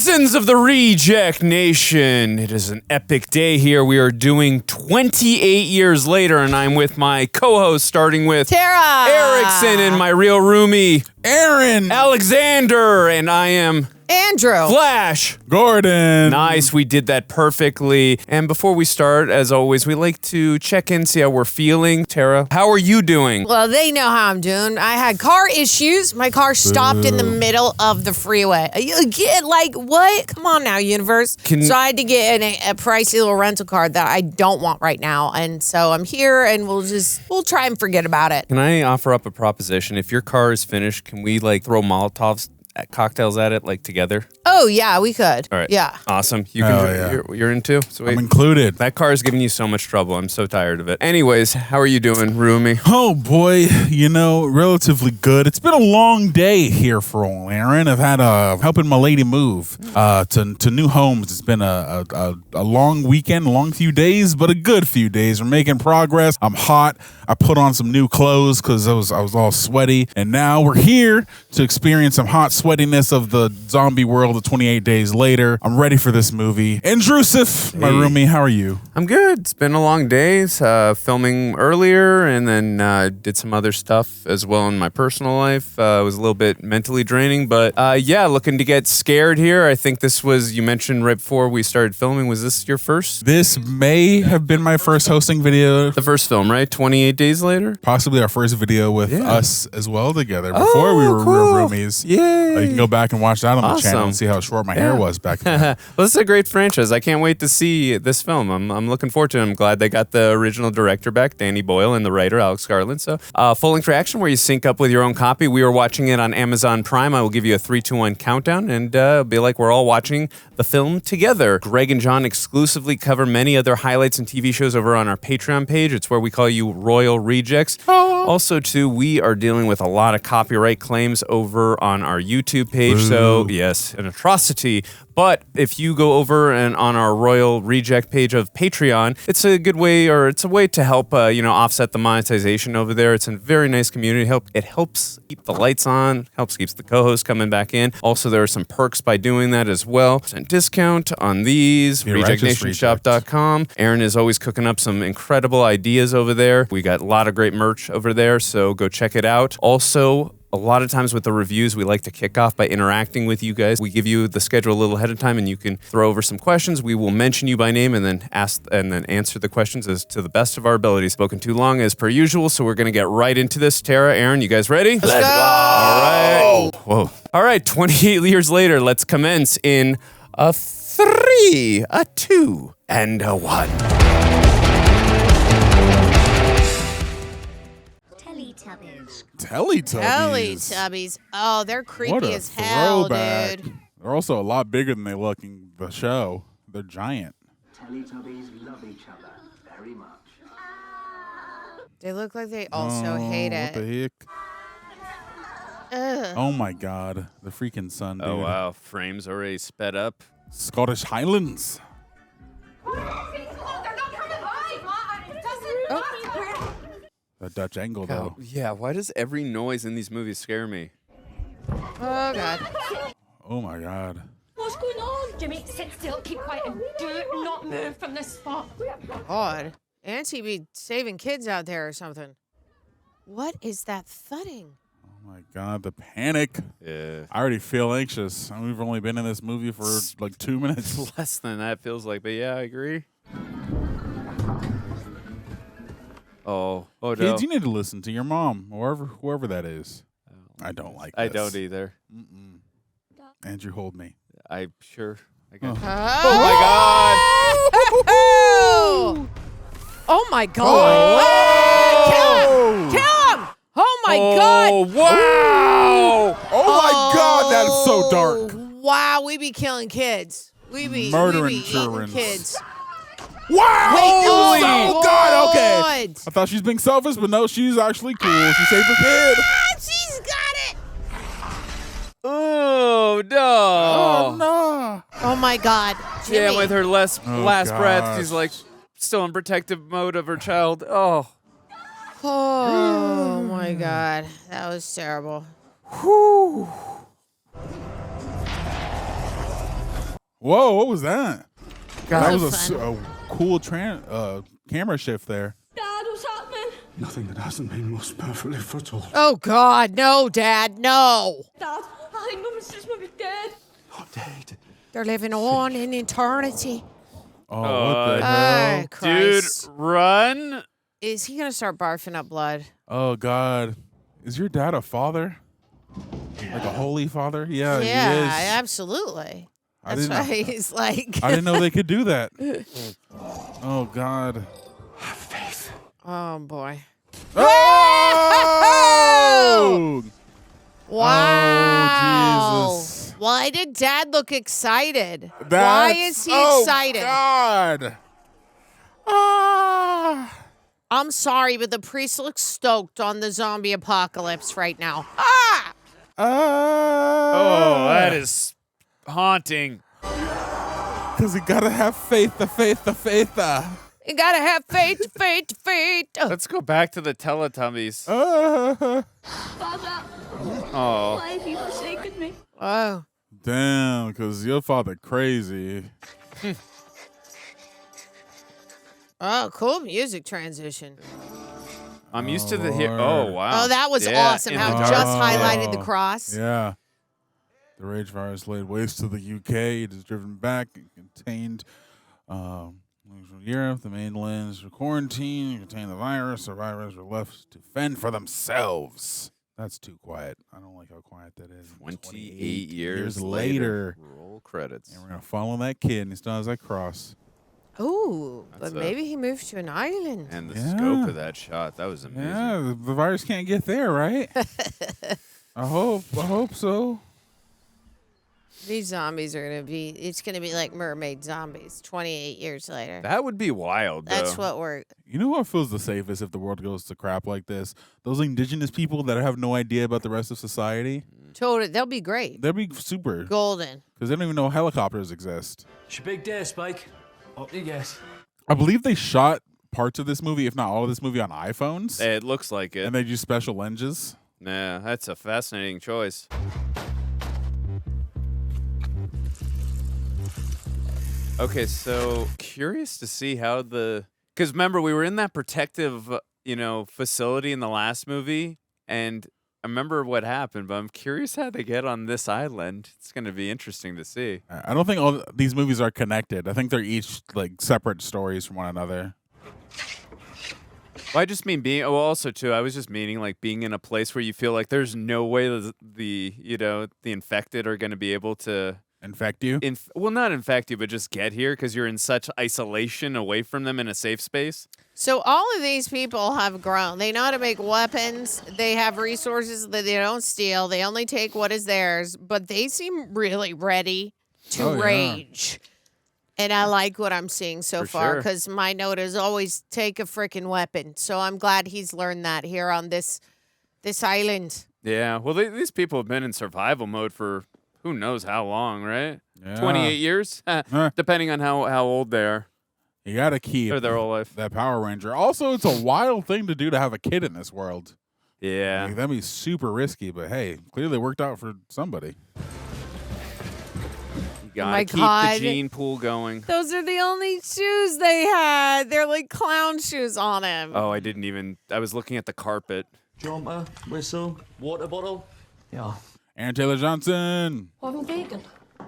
Citizens of the Reject Nation, it is an epic day here. We are doing 28 years later, and I'm with my co-host, starting with Tara, Erickson, and my real roomie, Aaron, Alexander, and I am Andrew, Flash, Gordon. Nice, we did that perfectly. And before we start, as always, we like to check in, see how we're feeling. Tara, how are you doing? Well, they know how I'm doing. I had car issues. My car stopped in the middle of the freeway. You get like, what? Come on now, universe. So I had to get a pricey little rental car that I don't want right now. And so I'm here, and we'll try and forget about it. Can I offer up a proposition? If your car is finished, can we like throw Molotovs cocktails at it like together? Oh yeah, we could. All right. Yeah. Awesome. You can. You're into. Sweet. I'm included. That car is giving you so much trouble. I'm so tired of it. Anyways, how are you doing, roomie? Oh boy, relatively good. It's been a long day here for old Aaron. I've had helping my lady move to new homes. It's been a long weekend, a long few days, but a good few days. We're making progress. I'm hot. I put on some new clothes because I was all sweaty, and now we're here to experience some hot sweatiness of the zombie world of 28 days later. I'm ready for this movie. Andrewsif, my roomie, how are you? I'm good. It's been a long day. Filming earlier, and then did some other stuff as well in my personal life. It was a little bit mentally draining, but yeah, looking to get scared here. I think this was, you mentioned right before we started filming, was this your first? This may have been my first hosting video. The first film, right? 28 days later? Possibly our first video with us as well together before we were real roomies. Yay! You can go back and watch that on the channel and see how short my hair was back then. Well, this is a great franchise. I can't wait to see this film. I'm looking forward to it. I'm glad they got the original director back, Danny Boyle, and the writer, Alex Garland. So, full-length reaction where you sync up with your own copy. We were watching it on Amazon Prime. I will give you a 3, 2, 1 countdown, and it'll be like we're all watching the film together. Greg and John exclusively cover many other highlights and TV shows over on our Patreon page. It's where we call you Royal Rejects. Also, too, we are dealing with a lot of copyright claims over on our YouTube page. So, yes, an atrocity. But if you go over and on our Royal Reject page of Patreon, it's a good way, or it's a way to help, offset the monetization over there. It's a very nice community. It helps keep the lights on, helps keeps the co-hosts coming back in. Also, there are some perks by doing that as well. Percent discount on these, rejectnationshop.com. Aaron is always cooking up some incredible ideas over there. We got a lot of great merch over there, so go check it out. Also, a lot of times with the reviews, we like to kick off by interacting with you guys. We give you the schedule a little ahead of time, and you can throw over some questions. We will mention you by name and then answer the questions as to the best of our abilities. Spoken too long as per usual, so we're going to get right into this. Tara, Aaron, you guys ready? Let's go! All right. Whoa. All right, 28 years later, let's commence in a 3, a 2, and a 1. Teletubbies. Oh, they're creepy as hell, throwback. dude. They're also a lot bigger than they look in the show. They're giant. Teletubbies love each other very much. They look like they also hate it. What the heck? Ugh. Oh my god. The freaking sun, dude. Oh, wow. Frames already sped up. Scottish Highlands. The Dutch angle, though. Yeah, why does every noise in these movies scare me? Oh, God. Oh, my God. What's going on? Jimmy, sit still, keep quiet, and do not move from this spot. God. Auntie be saving kids out there or something. What is that thudding? Oh, my God. The panic. Yeah. I already feel anxious. We've only been in this movie for like 2 minutes. Less than that feels like, but yeah, I agree. Oh, no. Kids, you need to listen to your mom, or whoever that is. I don't like this. I don't either. Andrew, hold me. I'm sure. I got Oh, my God! Oh, my God. Oh! Kill him! Oh, my God. Wow! Oh, my God, that is so dark. Wow, we be killing kids. We be Murdering eating children. kids. Wow! Wait, oh, God, okay. God. I thought she's being selfish, but no, she's actually cool. She saved her kid. She's got it. Oh, no. Oh, no. Oh, my God. Jimmy. Yeah, with her last breath, gosh. she's like still in protective mode of her child. Oh. Oh, my God. That was terrible. Whew. Whoa, what was that? God, that was fun. a cool camera shift there. Dad, what's happening? Nothing that hasn't been most perfectly foretold. Oh, God. No, Dad. No. Dad, I think Mum and Sis might be dead. Not dead. They're living on in eternity. Oh, what the Oh, hell? Dude, Christ. run. Is he going to start barfing up blood? Oh, God. Is your dad a father? Like a holy father? Yeah, he is. Absolutely. I That's didn't- why he's like. I didn't know they could do that. Oh, God. Have faith. Oh, boy. Oh! Wow. Oh, Jesus. Why did Dad look excited? Why That's- is he oh, excited? God. Ah. I'm sorry, but the priest looks stoked on the zombie apocalypse right now. Ah! Oh, that is haunting. Because you gotta have faith, the faith. You gotta have faith, faith. Let's go back to the Teletubbies. Father, Oh, why have you forsaken me? Oh. Damn, because your father crazy. Oh, cool music transition. I'm used to the Lord. Oh, wow. Oh, that was Yeah, awesome. in How the it dark. just highlighted the cross. Yeah. The rage virus laid waste to the UK. It is driven back and contained Europe. The mainlands were quarantined, contained the virus. Survivors were left to fend for themselves. That's too quiet. I don't like how quiet that is. 28 years later. Roll credits. And we're going to follow that kid, and he still has that cross. Ooh, but That's maybe he moved to an island. And the Yeah. scope of that shot, that was amazing. Yeah, the virus can't get there, right? I hope so. These zombies are gonna be. It's gonna be like mermaid zombies. 28 years later. That would be wild, though. That's what we're. You know what feels the safest if the world goes to crap like this? Those indigenous people that have no idea about the rest of society. Totally, they'll be great. They'd be super. Golden. Because they don't even know helicopters exist. It's your big day, Spike. Up you get. I believe they shot parts of this movie, if not all of this movie, on iPhones. It looks like it. And they use special lenses. Yeah, that's a fascinating choice. Okay, so curious to see how because remember we were in that protective, facility in the last movie, and I remember what happened, but I'm curious how they get on this island. It's going to be interesting to see. I don't think all these movies are connected. I think they're each like separate stories from one another. Well, I just mean also too, I was just meaning like being in a place where you feel like there's no way the infected are going to be able to Infect you? not infect you, but just get here because you're in such isolation away from them in a safe space. So all of these people have grown. They know how to make weapons. They have resources that they don't steal. They only take what is theirs, but they seem really ready to Oh, yeah. rage. And I like what I'm seeing so For far sure. because my note is always take a freaking weapon. So I'm glad he's learned that here on this island. Yeah, well, these people have been in survival mode for who knows how long, right? Yeah. 28 years, depending on how old they are You gotta keep or their whole life. that Power Ranger. Also, it's a wild thing to do to have a kid in this world. Yeah. Like, that'd be super risky, but hey, clearly it worked out for somebody. You gotta my keep God. the gene pool going. Those are the only shoes they had. They're like clown shoes on him. Oh, I was looking at the carpet. Jumper, whistle, water bottle. Yeah. Aaron Taylor Johnson. Having bacon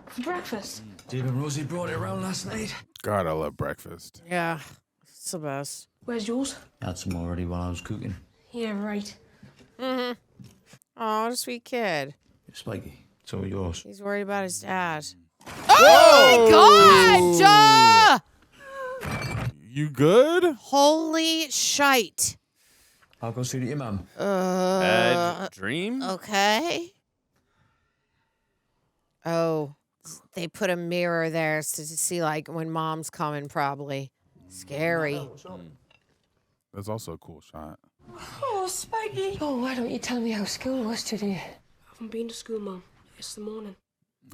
for breakfast. Dave and Rosie brought it around last night. God, I love breakfast. Yeah, it's the best. Where's yours? Had some already while I was cooking. Yeah, right. Oh, what a sweet kid. Spiky, it's all yours. He's worried about his dad. Oh my God! You good? Holy shite. I'll go see to your mum. Bad dream? Okay. Oh, they put a mirror there to see like when mom's coming, probably. Scary. That's also a cool shot. Oh, Spiky. Oh, why don't you tell me how school was today? I haven't been to school, Mum. It's the morning.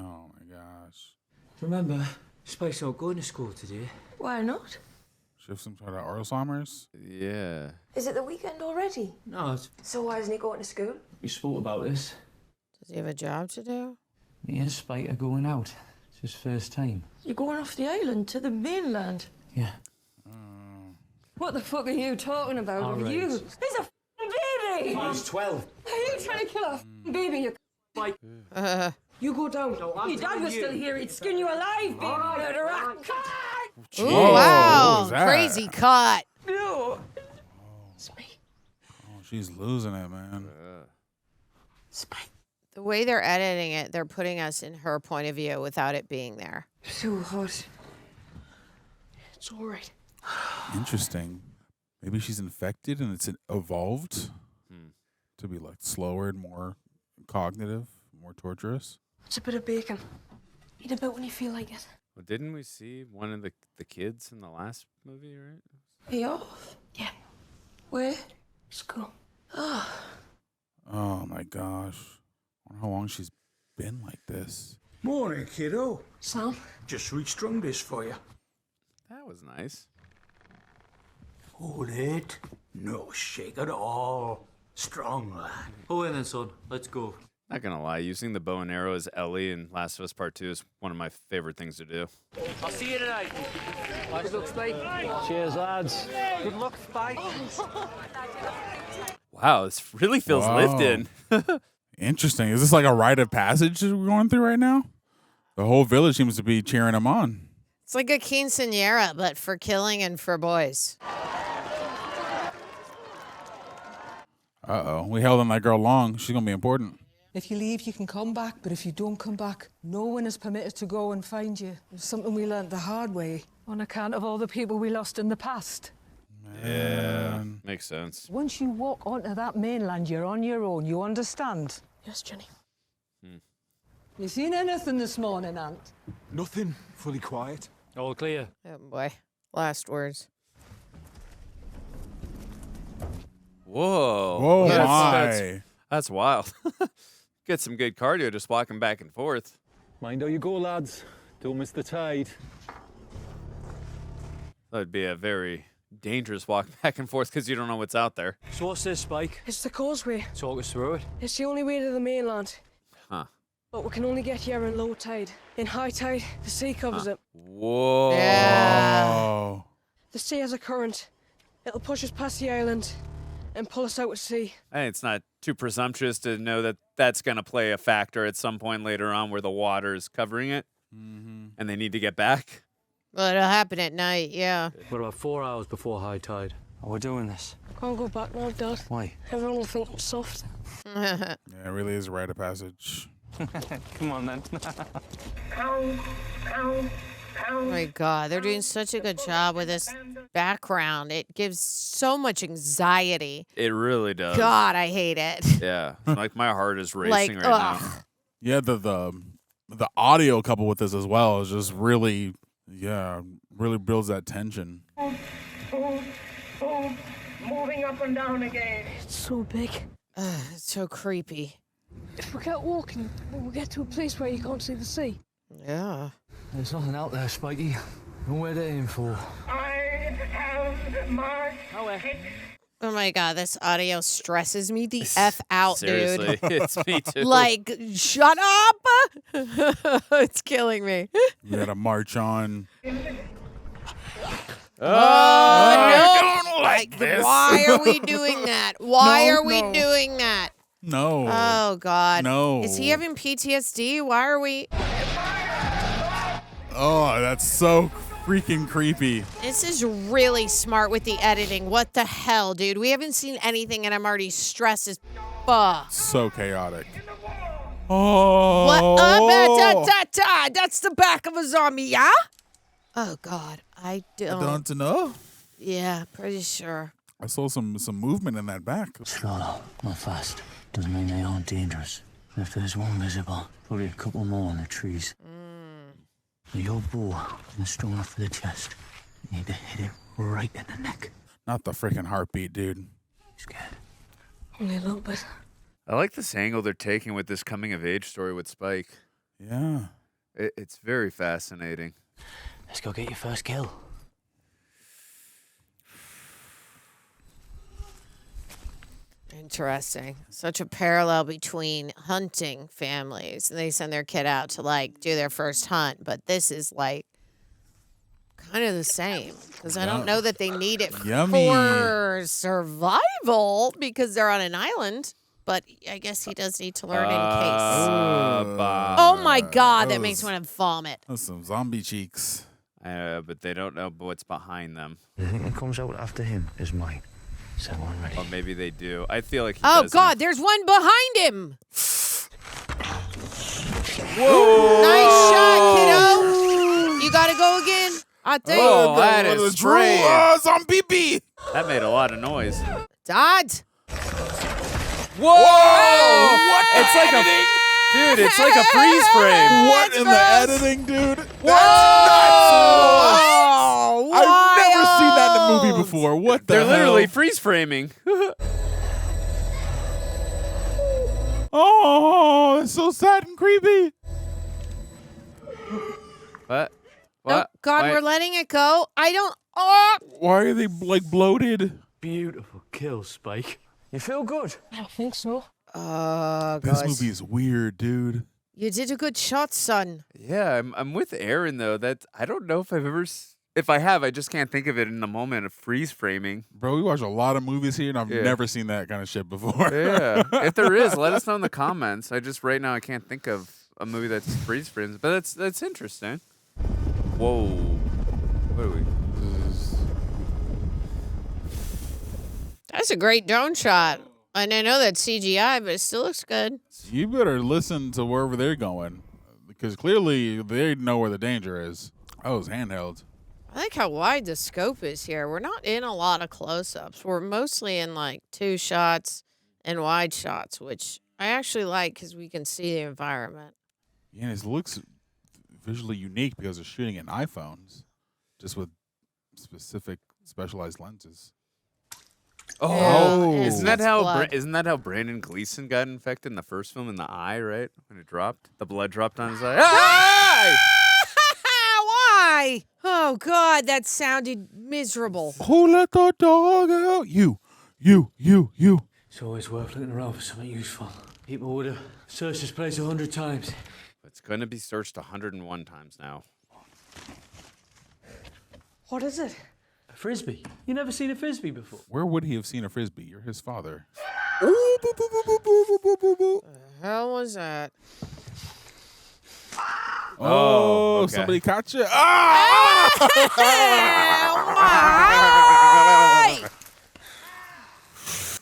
Oh my gosh. Remember, Spike's not going to school today. Why not? She have some sort of Alzheimer's? Yeah. Is it the weekend already? No, So why isn't he going to school? we spoke about this. Does he have a job to do? Me and Spike are going out It's his first time. You're going off the island to the mainland? Yeah. What the fuck are you talking about? All right. You? He's a f***ing baby! He's 12. Are you trying to kill a f***ing baby, you Mike. You go down. Your dad was still here. He'd skin you alive, baby. Murderer. Ooh, Whoa, wow, what was that? crazy cut. No. It's me. Oh, she's losing it, man. Spike. The way they're editing it, they're putting us in her point of view without it being there. So hot. It's all right. Interesting. Maybe she's infected and it's evolved to be like slower and more cognitive, more torturous. It's a bit of bacon. Eat a bit when you feel like it. Well, didn't we see one of the kids in the last movie, right? Are you off? Yeah. Where? School. Oh my gosh. I wonder how long she's been like this. Morning, kiddo. Sam? Just restrung this for you. That was nice. Hold it. No shake at all. Strong, lad. Oh, in then, son. Let's go. Not gonna lie, using the bow and arrow as Ellie in Last of Us Part 2 is one of my favorite things to do. I'll see you tonight. Good luck, Spike. Cheers, lads. Good luck, Spike. Wow, this really feels Wow. lived in. Interesting. Is this like a rite of passage we're going through right now? The whole village seems to be cheering him on. It's like a quinceañera, but for killing and for boys. Uh-oh. We held on that girl long. She's going to be important. If you leave, you can come back, but if you don't come back, no one is permitted to go and find you. It's something we learned the hard way. On account of all the people we lost in the past. Yeah, makes sense. Once you walk onto that mainland, you're on your own. You understand? Yes, Jenny. You seen anything this morning, Aunt? Nothing. Fully quiet. All clear. Oh boy. Last words. Whoa. Oh, That's- my. That's wild. Get some good cardio just walking back and forth. Mind how you go, lads. Don't miss the tide. That'd be a very dangerous walk back and forth because you don't know what's out there. So what's this, Spike? It's the causeway. Talk us through it. It's the only way to the mainland. Huh. But we can only get here in low tide. In high tide, the sea covers it. Whoa. Yeah. Oh. The sea has a current. It'll push us past the island and pull us out to sea. Hey, it's not too presumptuous to know that that's going to play a factor at some point later on where the water is covering it and they need to get back. Well, it'll happen at night, yeah. We're about 4 hours before high tide. Oh, we're doing this. Can't go back now, Dad. Why? Everyone will think I'm soft. Yeah, it really is a rite of passage. Come on, then. Oh my God, they're doing such a good job with this background. It gives so much anxiety. It really does. God, I hate it. Yeah. Like my heart is racing Like, right ugh. now. Yeah, the audio coupled with this as well is just really, really builds that tension. Moving up and down again. It's so big. It's so creepy. If we kept walking, we'll get to a place where you can't see the sea. Yeah. There's nothing out there, Spikey. Nowhere to aim for. I have my pick. Oh my God, this audio stresses me the F out, Seriously, dude. it's me too. Like, shut up! It's killing me. We gotta march on. Oh, no. don't like this. Why are we doing that? Why No, are we no. doing that? No. Oh, God. No. Is he having PTSD? Why are we... Oh, that's so freaking creepy. This is really smart with the editing. What the hell, dude? We haven't seen anything and I'm already stressed as fuck. So chaotic. Oh. What? That's the back of a zombie, yeah? Oh, God. I Don't know. Yeah, pretty sure. I saw some movement in that back. Slow, not fast. Doesn't mean they aren't dangerous. If there's one visible, probably a couple more in the trees. Your bow isn't strong enough for the chest. You need to hit it right in the neck. Not the freaking heartbeat, dude. Scared. Only a little bit. I like this angle they're taking with this coming of age story with Spike. Yeah. It's very fascinating. Let's go get your first kill. Interesting. Such a parallel between hunting families. They send their kid out to like do their first hunt, but this is like kind of the same because I don't know that they need it for survival because they're on an island. But I guess he does need to learn in case. Oh my God, that makes me want to vomit. That's some zombie cheeks. But they don't know what's behind them. The thing that comes out after him is mine. So I'm ready. Or maybe they do. I feel like he Oh doesn't. God, there's one behind him. Whoa! Nice shot, kiddo. You gotta go again. I think. Oh, that is spraying. Zombie bee. That made a lot of noise. Dad. Whoa! What? It's like a dude. It's like a freeze frame. What in the editing, dude? That's nuts! Oh, I've never seen that in a movie before. What the They're hell? literally freeze framing. Oh, it's so sad and creepy. What? Oh God, we're letting it go. I don't. Oh. Why are they like bloated? Beautiful kill, Spike. You feel good? I don't think so. This movie is weird, dude. You did a good shot, son. Yeah, I'm with Aaron though. That I don't know if I've ever. If I have, I just can't think of it in the moment of freeze framing. Bro, we watch a lot of movies here, and I've never seen that kind of shit before. Yeah, if there is, let us know in the comments. Right now I can't think of a movie that's freeze frames, but that's interesting. Whoa, what are we? That's a great drone shot. And I know that's CGI, but it still looks good. You better listen to wherever they're going, because clearly they know where the danger is. Oh, it's handheld. I like how wide the scope is here. We're not in a lot of close-ups. We're mostly in like 2 shots and wide shots, which I actually like because we can see the environment. Yeah, and it looks visually unique because they're shooting in iPhones, just with specific specialized lenses. Oh, Yeah, isn't that that's how blood. isn't that how Brandon Gleeson got infected in the first film in the eye? Right when it dropped, the blood dropped on his eye. Ah! Why? Oh, God, that sounded miserable. Who let the dog out? You. It's always worth looking around for something useful. People would have searched this place 100 times. It's going to be searched 101 times now. What is it? A frisbee. You never seen a frisbee before? Where would he have seen a frisbee? You're his father. The hell was that? Oh, okay. Somebody caught you. Ah! Why?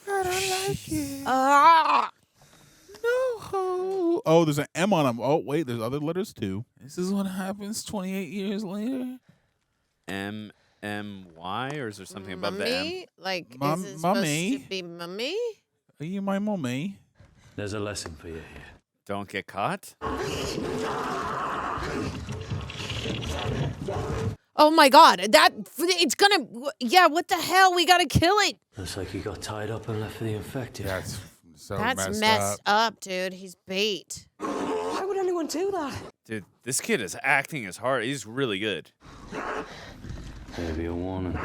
I don't like it. Ah. No. Oh, there's an M on him. Oh, wait, there's other letters too. This is what happens 28 years later. M-M-Y, or is there something above the M? Mummy? Like, Mum- is it mummy? supposed to be mummy? Are you my mommy? There's a lesson for you here. Don't get caught. Oh my God, it's gonna, yeah, what the hell? We gotta kill it. Looks like you got tied up and left for the infected. That's so That's messed up, dude. He's bait. Why would anyone do that? Dude, this kid is acting his heart. He's really good. Maybe a warning.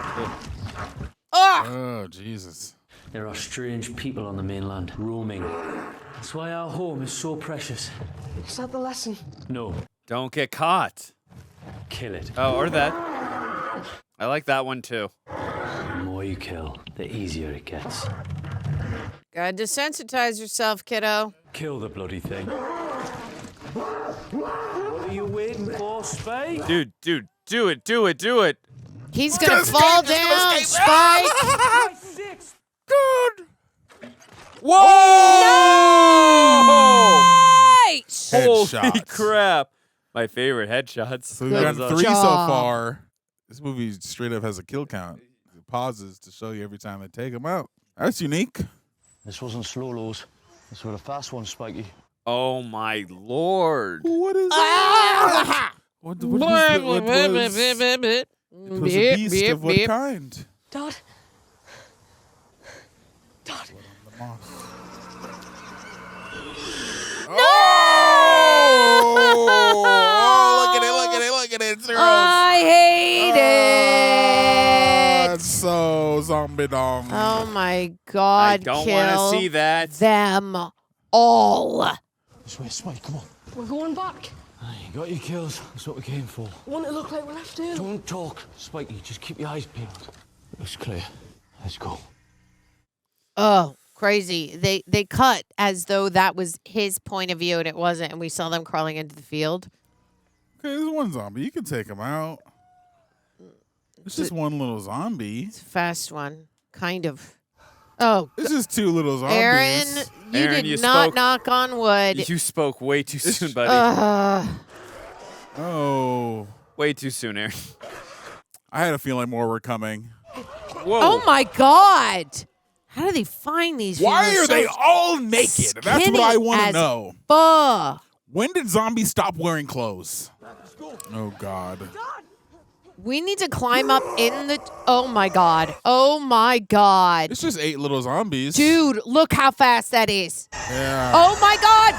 Ah! Oh, Jesus. There are strange people on the mainland, roaming. That's why our home is so precious. Is that the lesson? No, Don't get caught. kill it. Oh, or that. I like that one too. The more you kill, the easier it gets. Gotta desensitize yourself, kiddo. Kill the bloody thing. What are you waiting for, Spike? Dude, do it. He's gonna fall down, Spike. Good. Whoa! Nice. Holy Headshots. crap. My favorite headshots. So we've Good done 3 so job. far. This movie straight up has a kill count. It pauses to show you every time they take them out. That's unique. This wasn't slow lows. This were the fast ones, Spikey. Oh my lord. What is Ah! that? What was it was a beast of what kind? Dad? Dad? Look at it. It's gross. I hate it. That's so zombie dong. Oh my God, I don't want to see that. Them all. This way, Spike, come on. We're going back. You got your kills. That's what we came for. Want it to look like we left here? Don't talk, Spikey. Just keep your eyes peeled. Looks clear. Let's go. Oh, crazy. They cut as though that was his point of view and it wasn't, and we saw them crawling into the field. Okay, there's one zombie. You can take him out. It's just one little zombie. It's a fast one. Kind of. Oh. It's just two little zombies. Aaron, you did not knock on wood. You spoke way too soon, buddy. Oh. Way too soon, Aaron. I had a feeling more were coming. Whoa. Oh, my God. How do they find these? Why are they all naked? That's what I want to know. When did zombies stop wearing clothes? Oh, God. We need to climb up in the... Oh, my God. Oh, my God. It's just 8 little zombies. Dude, look how fast that is. Yeah. Oh, my God.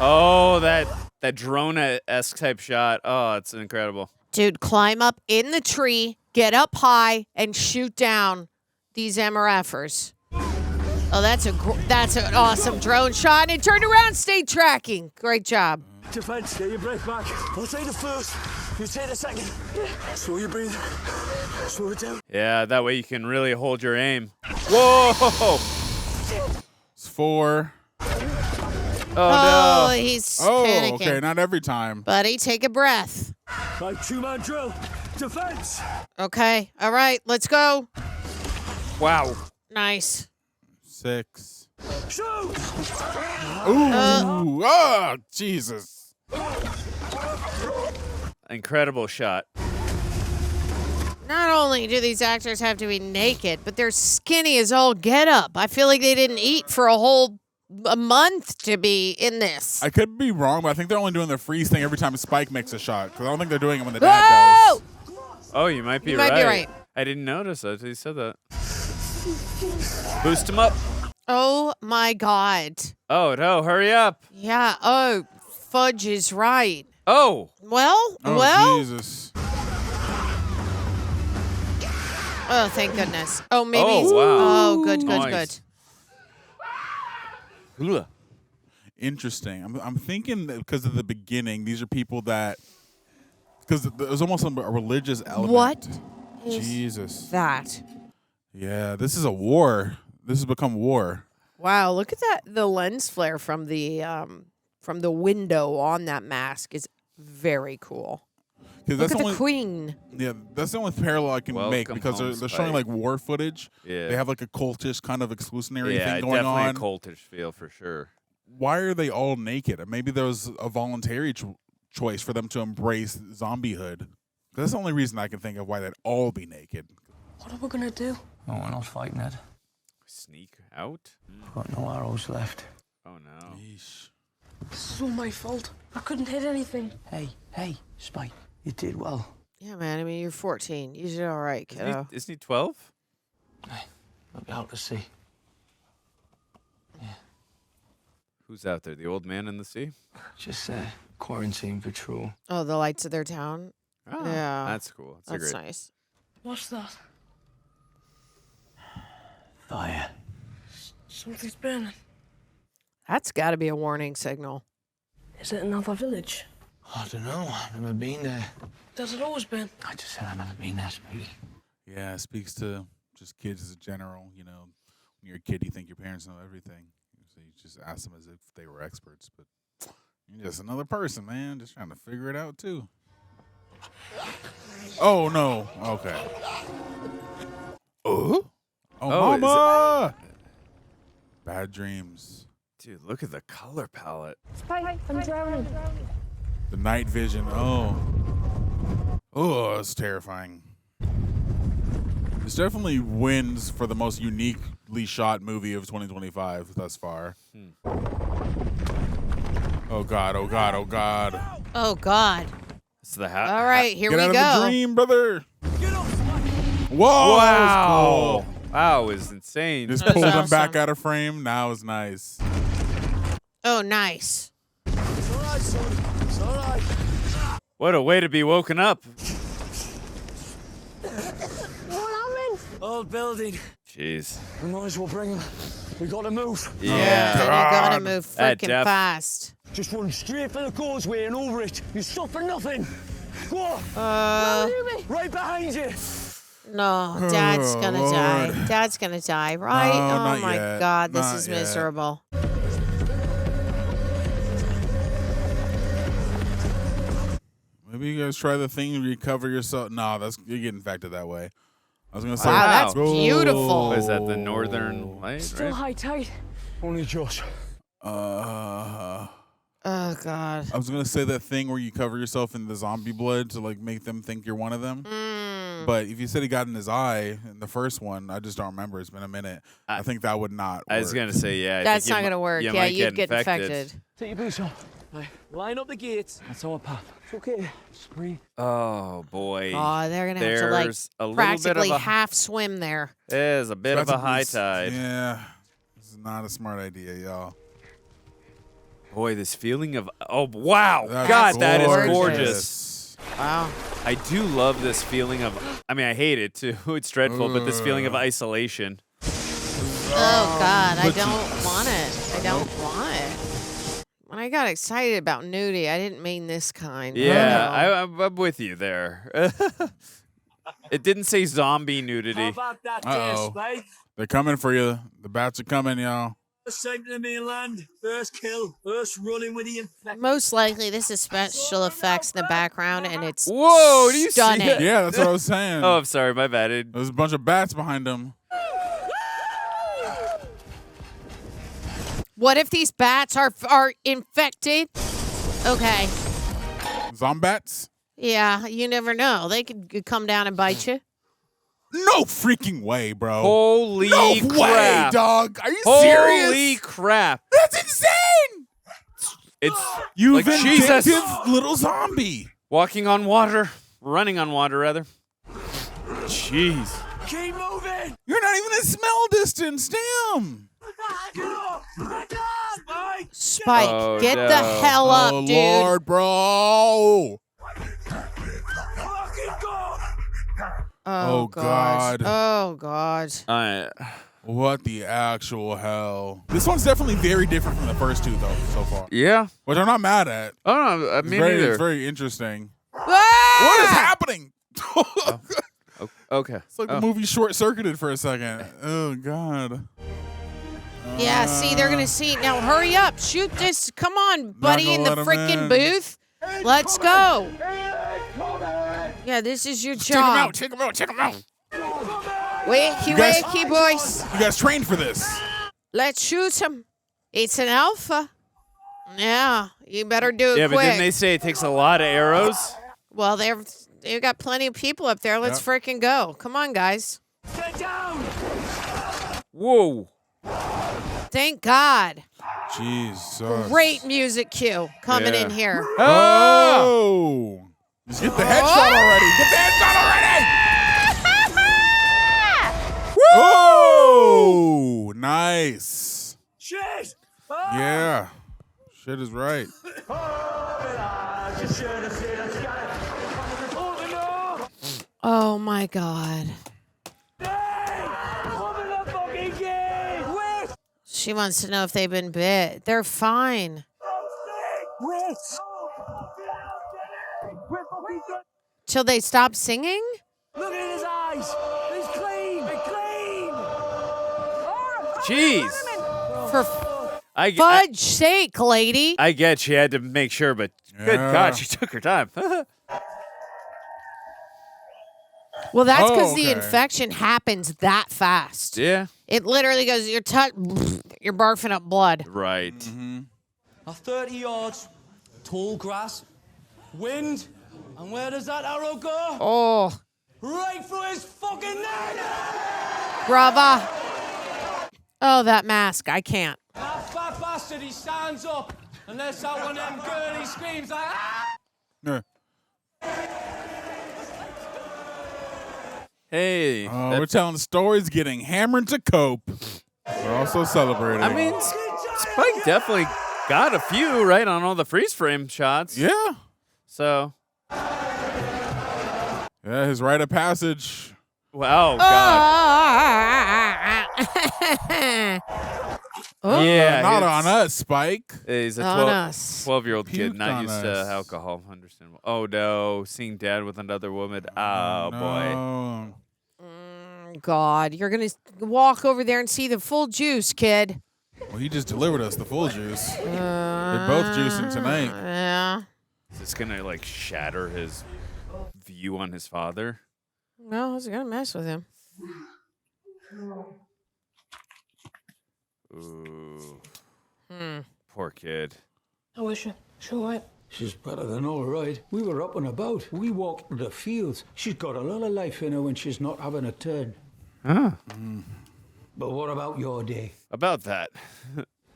Oh, that drone-esque type shot. Oh, it's incredible. Dude, climb up in the tree, get up high, and shoot down these MRFers. Oh, that's an awesome drone shot. And turn around, stay tracking. Great job. Defense, get your breath back. I'll take the first. You take the second. Slow your breathing. Slow it down. Yeah, that way you can really hold your aim. Whoa! It's 4. Oh, no. He's panicking. Okay, not every time. Buddy, take a breath. Right, 2-man drill. Defense. Okay, all right, let's go. Wow. Nice. 6. Shoot! Ooh! Oh, Jesus. Incredible shot. Not only do these actors have to be naked, but they're skinny as all get up. I feel like they didn't eat for a month to be in this. I could be wrong, but I think they're only doing the freeze thing every time Spike makes a shot. Because I don't think they're doing it when the dad does. Oh, you might be right. You might be right. I didn't notice that until you said that. Boost him up. Oh, my God. Oh, no, hurry up. Yeah, oh, Fudge is right. Oh. Well. Jesus. Oh, thank goodness. Oh, maybe. Oh, wow. Oh, good. Nice. Interesting. I'm thinking that because of the beginning, these are people that... Because there's almost a religious element. What is Jesus. that? Yeah, this is a war. This has become war. Wow, look at that. The lens flare from the window on that mask is very cool. Look at the queen. Yeah, that's the only parallel I can make because they're showing like war footage. Yeah. They have like a cultish kind of exclusionary thing definitely going on. a cultish feel for sure. Why are they all naked? Maybe there was a voluntary choice for them to embrace zombiehood. That's the only reason I can think of why they'd all be naked. What are we gonna do? No, we're not fighting it. Sneak out? Got no arrows left. Oh, no. Yeesh. This is all my fault. I couldn't hit anything. Hey, Spike. You did well. Yeah, man. I mean, you're 14. You did all right, kiddo. Isn't he 12? Hey, I'll be out to sea. Yeah. Who's out there? The old man in the sea? Just quarantine patrol. Oh, the lights of their town? Oh, yeah. That's cool. That's nice. What's that? Fire. Something's burning. That's got to be a warning signal. Is it another village? I don't know. I've never been there. Does it always been? I just said I've never been there, Spike. Yeah, it speaks to just kids as a general. You know, when you're a kid, you think your parents know everything. So you just ask them as if they were experts. But you're just another person, man. Just trying to figure it out, too. Oh, no. Okay. Oh, mama! Bad dreams. Dude, look at the color palette. Spike, I'm drowning. The night vision. Oh, it's terrifying. This definitely wins for the most uniquely shot movie of 2025 thus far. Oh, God. Oh, God. Oh, God. Oh, God. It's the hat. All right, here we go. Get out of the dream, brother. Wow. Whoa, that was cool. Wow, it was insane. Just pulled him back out of frame. Now is nice. Oh, nice. It's all right, son. It's all right. What a way to be woken up. What happened? Old building. Jeez. We might as well bring him. We gotta move. Yeah. You gotta move That freaking def- fast. Just run straight for the causeway and over it. You stop for nothing. Go on. Right behind you. No, Dad's gonna die. Dad's gonna die, right? No, Oh not my yet. God, this Not is yet. miserable. Maybe you guys try the thing and recover yourself. No, you get infected that way. I was gonna say. Wow, that's Go. beautiful. What is that, the northern light? Still Right? high tide. Only just. Uh, Oh God. I was gonna say that thing where you cover yourself in the zombie blood to like make them think you're one of them. But if you said he got in his eye in the first one, I just don't remember. It's been a minute. I think that would not work. I was going to say, yeah. I That's think not gonna work. you Yeah, might you'd get infected. Take your boots off. Right. Line up the gates. That's our path. It's okay. Just breathe. Oh, boy. Oh, they're gonna have to like There's a little practically bit of half swim there. There's a bit of a That's high tide. Yeah, this is not a smart idea, y'all. Boy, this feeling of, oh, wow. That's God, that is gorgeous. gorgeous. Wow. I do love this feeling of, I mean, I hate it too. It's dreadful, but this feeling of isolation. Oh God, I don't want it. I don't want it. When I got excited about nudity, I didn't mean this kind. Yeah, I'm with you there. It didn't say zombie How nudity. about that Uh-oh. there, Spike? They're coming for you. The bats are coming, y'all. First time to the mainland. First kill. First running with the infection. Most likely, this is special effects in the background, and it's Whoa, do you see stunning. that? Yeah, that's what I was saying. Oh, I'm sorry, my bad. There's a bunch of bats behind them. What if these bats are infected? Okay. Zombats? Yeah, you never know. They could come down and bite you. No freaking way, bro. Holy no crap. way, dog. Are you Holy serious? crap. That's insane. It's You like vindictive Jesus. little zombie. Walking on water. Running on water, rather. Jeez. Keep moving. You're not even at smell distance. Damn. Spike. Spike, Oh, get no. the hell up, Oh, dude. Lord, bro. Fucking go. Oh, God. Oh God. What the actual hell? This one's definitely very different from the first two, though, so far. Yeah. Which I'm not mad at. Oh, no, It's me very, neither. it's very interesting. Ah! What is happening? Okay. It's like the movie short-circuited for a second. Oh, God. Yeah, see, they're gonna see. Now hurry up. Shoot this. Come on, buddy, gonna in the let 'em freaking in. booth. Let's go. Yeah, this is your Check him out. job. Check him out. Check him out. Wakey, guys- wakey, boys. You guys trained for this. Let's shoot him. It's an alpha. Yeah, you better do it Yeah, quick. but didn't they say it takes a lot of arrows? Well, they've got plenty of people up there. Let's freaking go. Come on, guys. Get down. Whoa. Thank God. Jesus. Great music cue coming in here. Oh! Just get the headshot already. Get the headshot already. Woo! Nice. Shit. Yeah. Shit is right. Oh my God. She wants to know if they've been bit. They're fine. Till they stop singing? Look at his eyes. He's clean. He's clean. Jeez. For fudge sake, lady. I get she had to make sure, but good Yeah. God, she took her time. Well, that's because Oh, the okay. infection happens that fast. Yeah. It literally goes, you're barfing up blood. Right. A 30 yards, tall grass, wind, and where does that arrow go? Oh, Right through his fucking neck! brava. Oh, that mask. I can't. That fat bastard, he stands up and lets out one of them girly screams like, ah! Yeah. Hey. Oh, we're telling stories, getting hammered to cope. We're also celebrating. I mean, Spike definitely got a few, right, on all the freeze frame shots. yeah. So, Yeah, his rite of passage. Wow, God. Yeah. Not it's- on us, Spike. He's a On us. 12-year-old kid, Puked not on used to us. alcohol. Understandable. Oh, no. Seeing dad with another woman. Oh, boy. No. God, you're going to walk over there and see the full juice, kid. Well, he just delivered us the full juice. They're both juicing tonight. Yeah. Is this going to, like, shatter his view on his father? No, it's going to mess with him. Ooh. Poor kid. How is she? She all right? She's better than all right. We were up and about. We walked in the fields. She's got a lot of life in her when she's not having a turn. Huh. But what about your day? About that.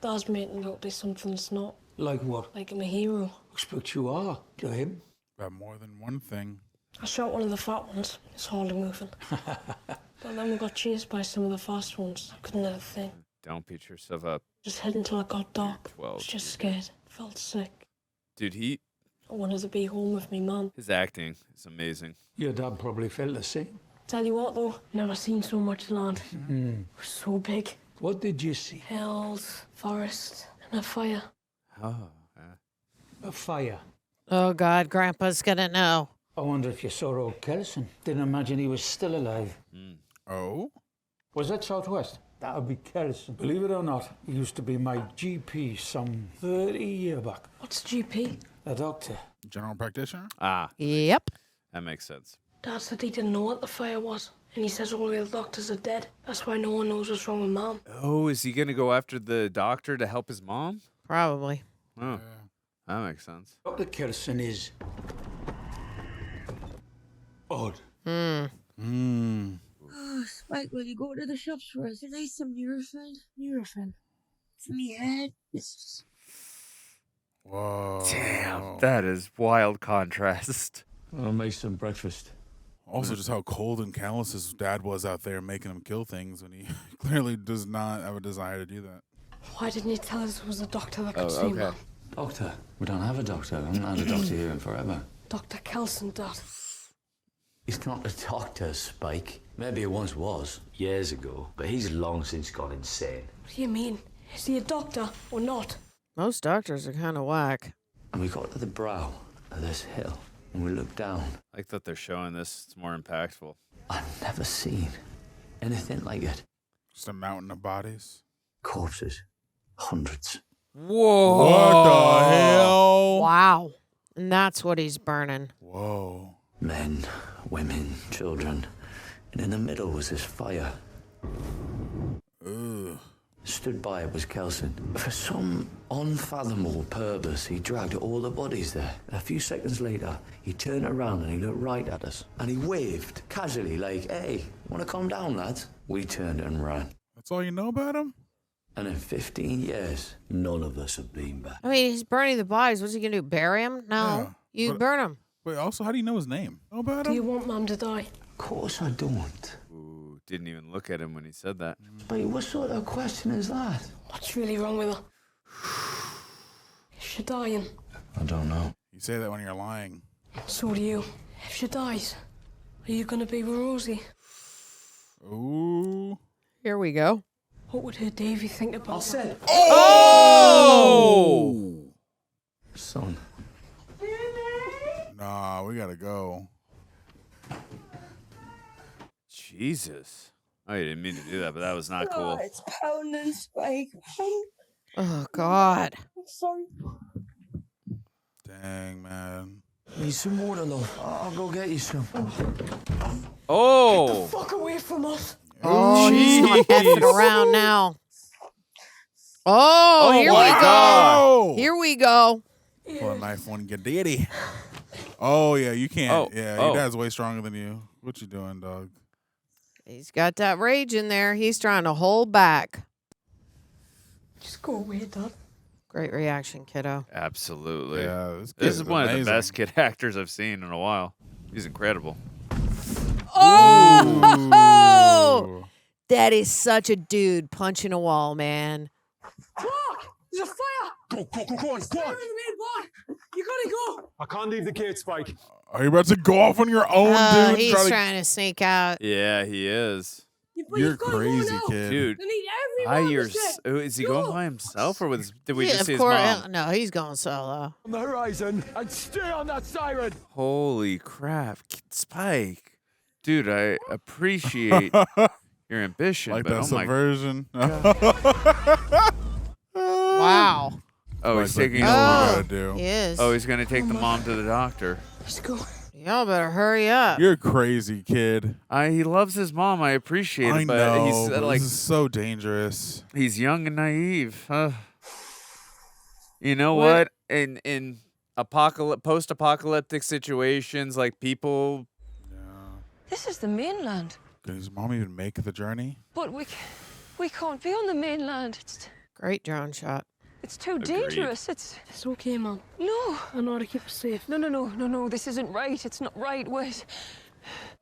Dad's making out to be something that's not. Like what? Like I'm a hero. Expect you are to him. Got more than one thing. I shot one of the fat ones. It's hardly moving. But then we got chased by some of the fast ones. I couldn't let it think. Don't beat yourself up. Just hid until it got dark. 12. I was just scared. Felt sick. Dude, I wanted to be home with me mum. his acting is amazing. Your dad probably felt the same. Tell you what though, never seen so much land. Mm. It was so big. What did you see? Hills, forest, and a fire. Oh, A fire. Oh, God, Grandpa's going to know. I wonder if you saw old Kelson. Didn't imagine he was still alive. Oh? Was that Southwest? That would be Kelson. Believe it or not, he used to be my GP some 30 years back. What's GP? A doctor. General practitioner? Yep. That makes sense. Dad said he didn't know what the fire was. And he says all the other doctors are dead. That's why no one knows what's wrong with Mom. Oh, is he going to go after the doctor to help his mom? Probably. Oh, that makes sense. Dr. Kelson is odd. Oh, Spike, will you go to the shops for us? Can I some Nurofen? Nurofen. For me head. It's Whoa. Damn, that is wild contrast. I'll make some breakfast. Also, just how cold and callous his dad was out there making him kill things when he clearly does not have a desire to do that. Why didn't you tell us it was a doctor that could see Mom? Doctor? We don't have a doctor. I haven't had a doctor here in forever. Dr. Kelson, Dad. He's not a doctor, Spike. Maybe he once was, years ago, but he's long since gone insane. What do you mean? Is he a doctor or not? Most doctors are kind of whack. And we got to the brow of this hill, and we looked down. I like that they're showing this. It's more impactful. I've never seen anything like it. Just a mountain of bodies. Corpses. Hundreds. Whoa. What the hell? Wow. And that's what he's burning. Whoa. Men, women, children. And in the middle was this fire. Ugh. Stood by it was Kelson. For some unfathomable purpose, he dragged all the bodies there. A few seconds later, he turned around and he looked right at us. And he waved casually like, hey, wanna calm down, lads? We turned and ran. That's all you know about him? And in 15 years, none of us have been back. I mean, he's burning the bodies. What's he going to do? Bury him? No. Yeah, You but- burn him. Wait, also, how do you know his name? Know about Do you him? want Mum to die? Of course I don't. Ooh, didn't even look at him when he said that. But what sort of question is that? What's really wrong with her? Is she dying? I don't know. You say that when you're lying. So do you. If she dies, are you gonna be with Rosie? Ooh. Here we go. What would her Davy think about that? Oh! Son. Nah, we gotta go. Jesus. Oh, you didn't mean to do that, but that was not cool. It's pounding, Spike. Oh, God. I'm sorry. Dang, man. Need some water, love. I'll go get you some. Oh! Fuck away from us. Oh, he's not effing around now. Oh, here my we go. Oh! Here we go. Pull a knife on your daddy. Oh, yeah, you can't. Oh, Yeah, oh. your dad's way stronger than you. What you doing, dog? He's got that rage in there. He's trying to hold back. Just go away, Dad. Great reaction, kiddo. Absolutely. Yeah, This is one of the best kid actors I've seen in a while. He's incredible. Oh! That is such a dude punching a wall, man. Fuck! There's a fire! Go on, go on. You gotta go! I can't leave the gate, Spike. Are you about to go off on your own, dude? He's trying to sneak out. Yeah, he is. You're crazy, kid. Dude. Is he going by himself or did we just see his mom? No, he's going solo. On the horizon and stay on that siren. Holy crap. Spike. Dude, I appreciate your ambition. Like but that subversion. Wow. Oh, he's taking He is. Oh, he's going to take the mom to the doctor. Let's go. Y'all better hurry up. You're crazy, kid. He loves his mom. I appreciate it. I but know, he's but like this is so dangerous. He's young and naive. You know what? In post-apocalyptic situations, like people. This is the mainland. Can his mom even make the journey? But we can't be on the mainland. It's great drone shot. It's too dangerous. It's okay, Mom. No. I know how to keep us safe. No. This isn't right. It's not right. Wait.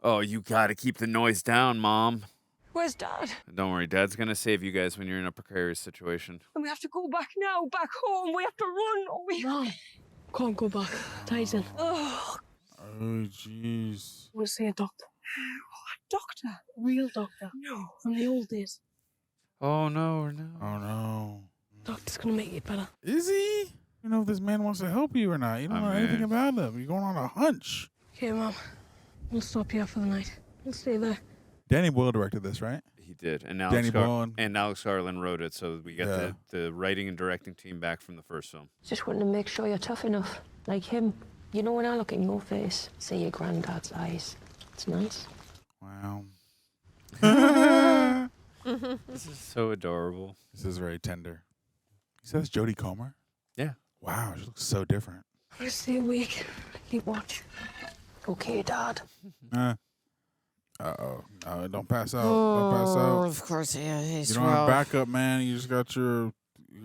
Oh, you gotta keep the noise down, Mom. Where's Dad? Don't worry, Dad's gonna save you guys when you're in a precarious situation. And we have to go back now, back home. We have to run. Mom, can't go back. Dad's in. Oh, jeez. We'll see a doctor. Doctor? A real doctor. No. From the old days. Oh, no. Oh, no. Doctor's gonna make it better. Is he? You know if this man wants to help you or not. You don't know anything about him. You're going on a hunch. Okay, Mom. We'll stop here for the night. We'll stay there. Danny Boyle directed this, right? He did. And Danny Boyle. And Alex Garland wrote it, so we got the writing and directing team back from the first film. just wanting to make sure you're tough enough. Like him. You know, when I look at your face, see your granddad's eyes. It's nice. Wow. This is so adorable. This is very tender. He says Jodie Comer? Yeah. Wow, she looks so different. I'll stay awake. Keep watch. Okay, Dad. Uh-oh. No, don't pass out. Don't pass out. Of course, he's You don't have backup, man. You just got your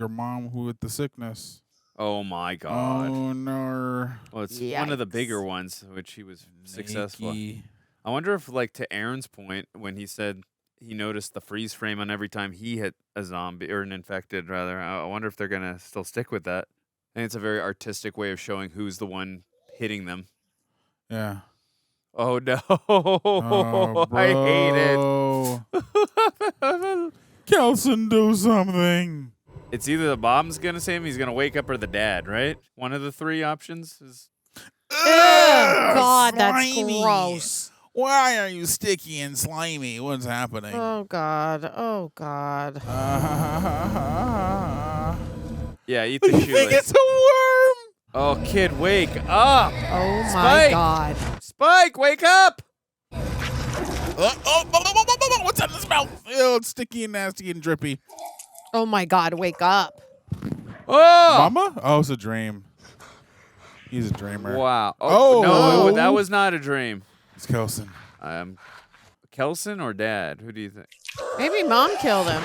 mom who with the sickness. Oh, my God. Oh, no. Well, it's one of the bigger ones, which he was successful. I wonder if, like, to Aaron's point, when he said he noticed the freeze frame on every time he hit a zombie, or an infected, rather. I wonder if they're going to still stick with that. I think it's a very artistic way of showing who's the one hitting them. Yeah. Oh, no. Oh, I hate it. Kelson, do something. It's either the mom's going to save him, he's going to wake up, or the dad, right? One of the three options is... God, that's slimy. gross. Why are you sticky and slimy? What's happening? Oh, God. Oh, God. Yeah, eat the You think shoelace. it's a worm? Oh, kid, wake up. Oh, my Spike. God. Spike, wake up. What's in his mouth? Oh, it's sticky and nasty and drippy. Oh, my God. Wake up. Oh! Mama? Oh, it's a dream. He's a dreamer. Wow. Oh. No, that was not a dream. It's Kelson. Kelson or Dad? Who do you think? Maybe Mom killed him.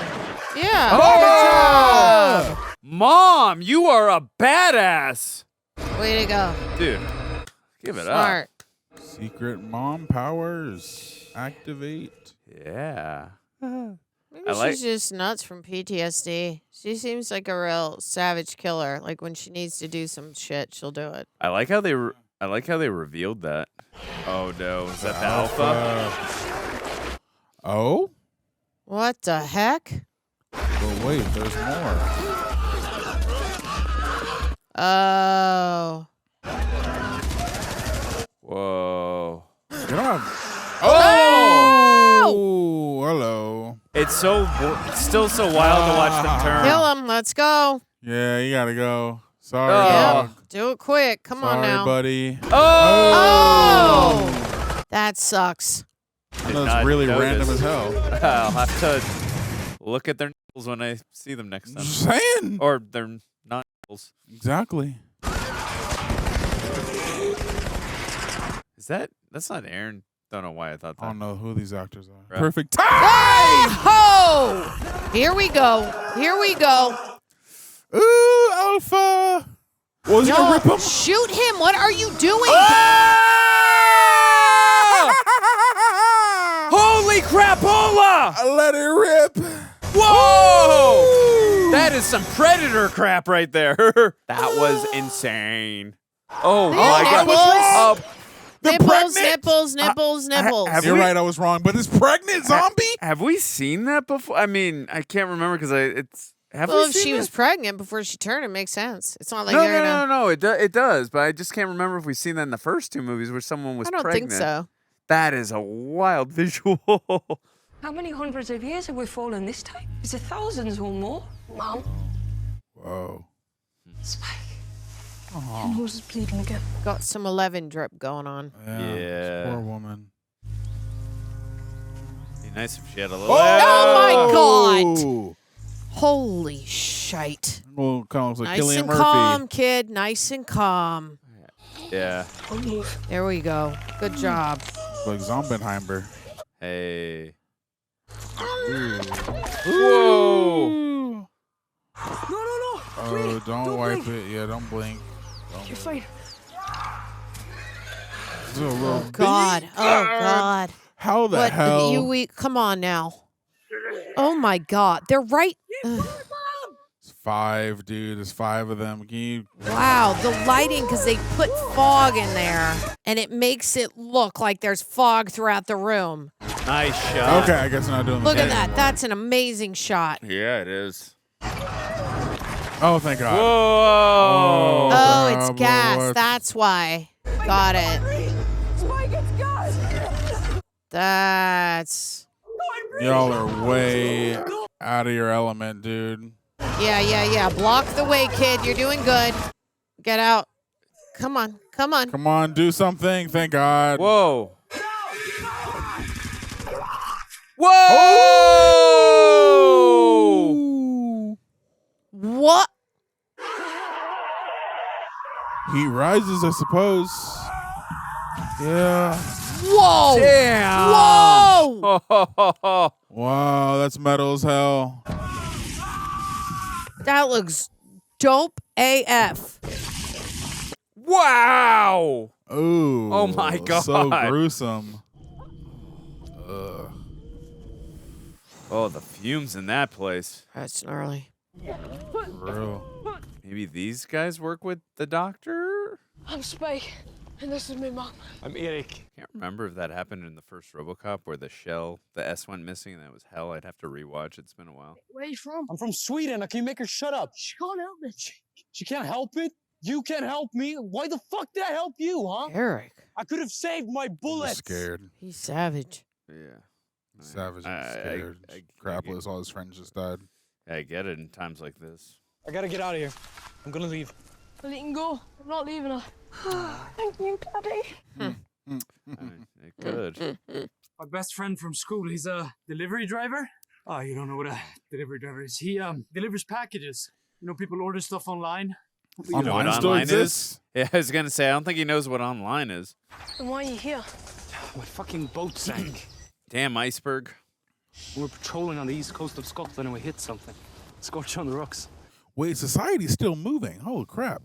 Yeah. Oh! Mom, you are a badass. Way to go. Dude, give it Smart. up. Secret mom powers. Activate. Yeah. Maybe she's just nuts from PTSD. She seems like a real savage killer. Like when she needs to do some shit, she'll do it. I like how they revealed that. Oh no, is that the alpha? Oh? What the heck? But wait, there's more. Oh. Whoa. You don't have... Oh! Hello. It's still so wild to watch them turn. Kill him. Let's go. Yeah, you gotta go. Sorry, Oh. dog. Do it quick. Come on Sorry, now. buddy. Oh! That sucks. That's really random as hell. I'll have to look at their nipples when I see them next time. Just saying. Or their not nipples. Exactly. That's not Aaron. Don't know why I thought that. I don't know who these actors are. Right. Perfect time. Oh! Here we go. Here we go. Ooh, Alpha. Was he gonna rip him? Shoot him. What are you doing? Holy crapola! Let it rip. Whoa! That is some predator crap right there. That was insane. Oh my god. Nipples, nipples. You're right, I was wrong. But this pregnant zombie? Have we seen that before? I mean, I can't remember because it's. Have well, we if seen she that? was pregnant before she turned, it makes sense. It's not like No. It does, but I just can't remember if we've seen that in the first two movies where someone was I don't pregnant. think so. That is a wild visual. How many hundreds of years have we fallen this time? Is it thousands or more? Mom. Whoa. Spike. Your nose is bleeding again. Got some 11 drip going on. Yeah. Poor woman. Be nice if she had a little. Oh my God! Holy shite! Well, kind of like Nice Cillian and Murphy. calm, kid. Nice and calm. Yeah. There we go. Good job. Like Zombenheimer. Hey. Whoa. No. Oh, don't wipe it. Yeah, don't blink. You're fine. Oh God! Oh God! How the hell? Come on now. Oh my God! They're right. It's 5, dude. There's 5 of them. Can you? Wow, the lighting, because they put fog in there, and it makes it look like there's fog throughout the room. Nice shot. Okay, I guess I'm not doing Look the at that. That's an amazing shot. Yeah, it is. Oh, thank God. Whoa. Oh, it's gas. That's why. Got it. Spike, it's gas. That's. Y'all are way out of your element, dude. Yeah. Block the way, kid. You're doing good. Get out. Come on. Come on, do something. Thank God. Whoa. Oh! What? He rises, I suppose. Yeah. Whoa! Damn. Whoa! Wow, that's metal as hell. That looks dope AF. Wow. Ooh. Oh my God. So gruesome. Ugh. Oh, the fumes in that place. That's gnarly. For real. Maybe these guys work with the doctor? I'm Spike, and this is my mom. I'm Eric. Can't remember if that happened in the first RoboCop where the shell, the S went missing and that was hell. I'd have to rewatch. It's been a while. Where are you from? I'm from Sweden. Can you make her shut up? She can't help it. She can't help it? You can't help me? Why the fuck did I help you, huh? Eric. I could have saved my I'm bullets. scared. He's savage. Yeah. Savage and scared. Crapless, all his friends just died. I get it in times like this. I gotta get out of here. I'm gonna leave. Well, you can go. I'm not leaving her. Thank you, Daddy. It could. My best friend from school, he's a delivery driver. Oh, you don't know what a delivery driver is. He delivers packages. You know, people order stuff online. You know what online is? Yeah, I was gonna say, I don't think he knows what online is. And why are you here? My fucking boat sank. Damn iceberg. We were patrolling on the east coast of Scotland and we hit something. Scorched on the rocks. Wait, society's still moving. Holy crap.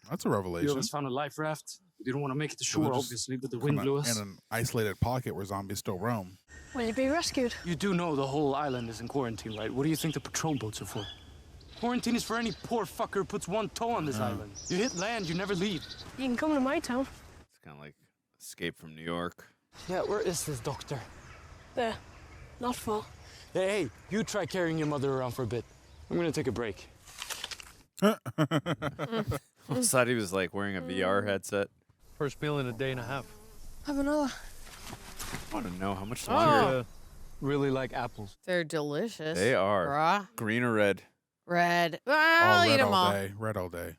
That's a A few revelation. of us found a life raft. We didn't want to make it to So they're shore, just obviously, but the wind blew us. In an isolated pocket where zombies still roam. Will you be rescued? You do know the whole island is in quarantine, right? What do you think the patrol boats are for? Quarantine is for any poor fucker who puts one toe on this island. You hit land, you never leave. You can come to my town. It's kind of like Escape from New York. Yeah, where is this doctor? There. Not far. Hey, you try carrying your mother around for a bit. I'm gonna take a break. I thought he was like wearing a VR headset. First meal in a day and a half. Have another. I want to know how much longer. Really like apples. They're delicious. They are. Bruh. Green or red? Red. I'll eat red them all. day. Red all day.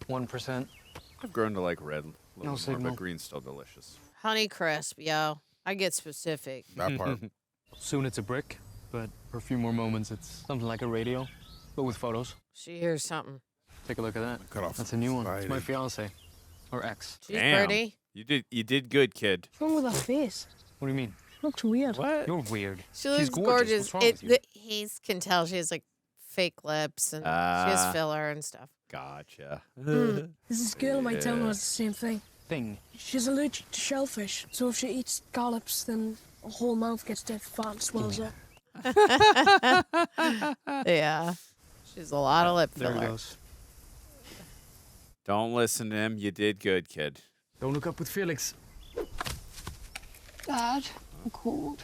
1%. I've grown to like red a little more, signal. but green's still delicious. Honey crisp, yo. I get specific. That part. Soon it's a brick, but for a few more moments it's something like a radio, but with photos. She hears something. Take a look at that. Cut off That's a new one. It's my society. fiance. Or ex. She's Damn. pretty. You did good, kid. What's wrong with her face? What do you mean? Looks weird. What? You're weird. She looks She's gorgeous. What's wrong with you? He can tell she has like fake lips and she has filler and stuff. Gotcha. There's this girl in my town who has the same thing. Thing. She's allergic to shellfish, so if she eats scallops, then her whole mouth gets dead fat and swells up. Yeah. She's a lot of lip There filler. it goes. Don't listen to him. You did good, kid. Don't look up with Felix. Dad, I'm cold.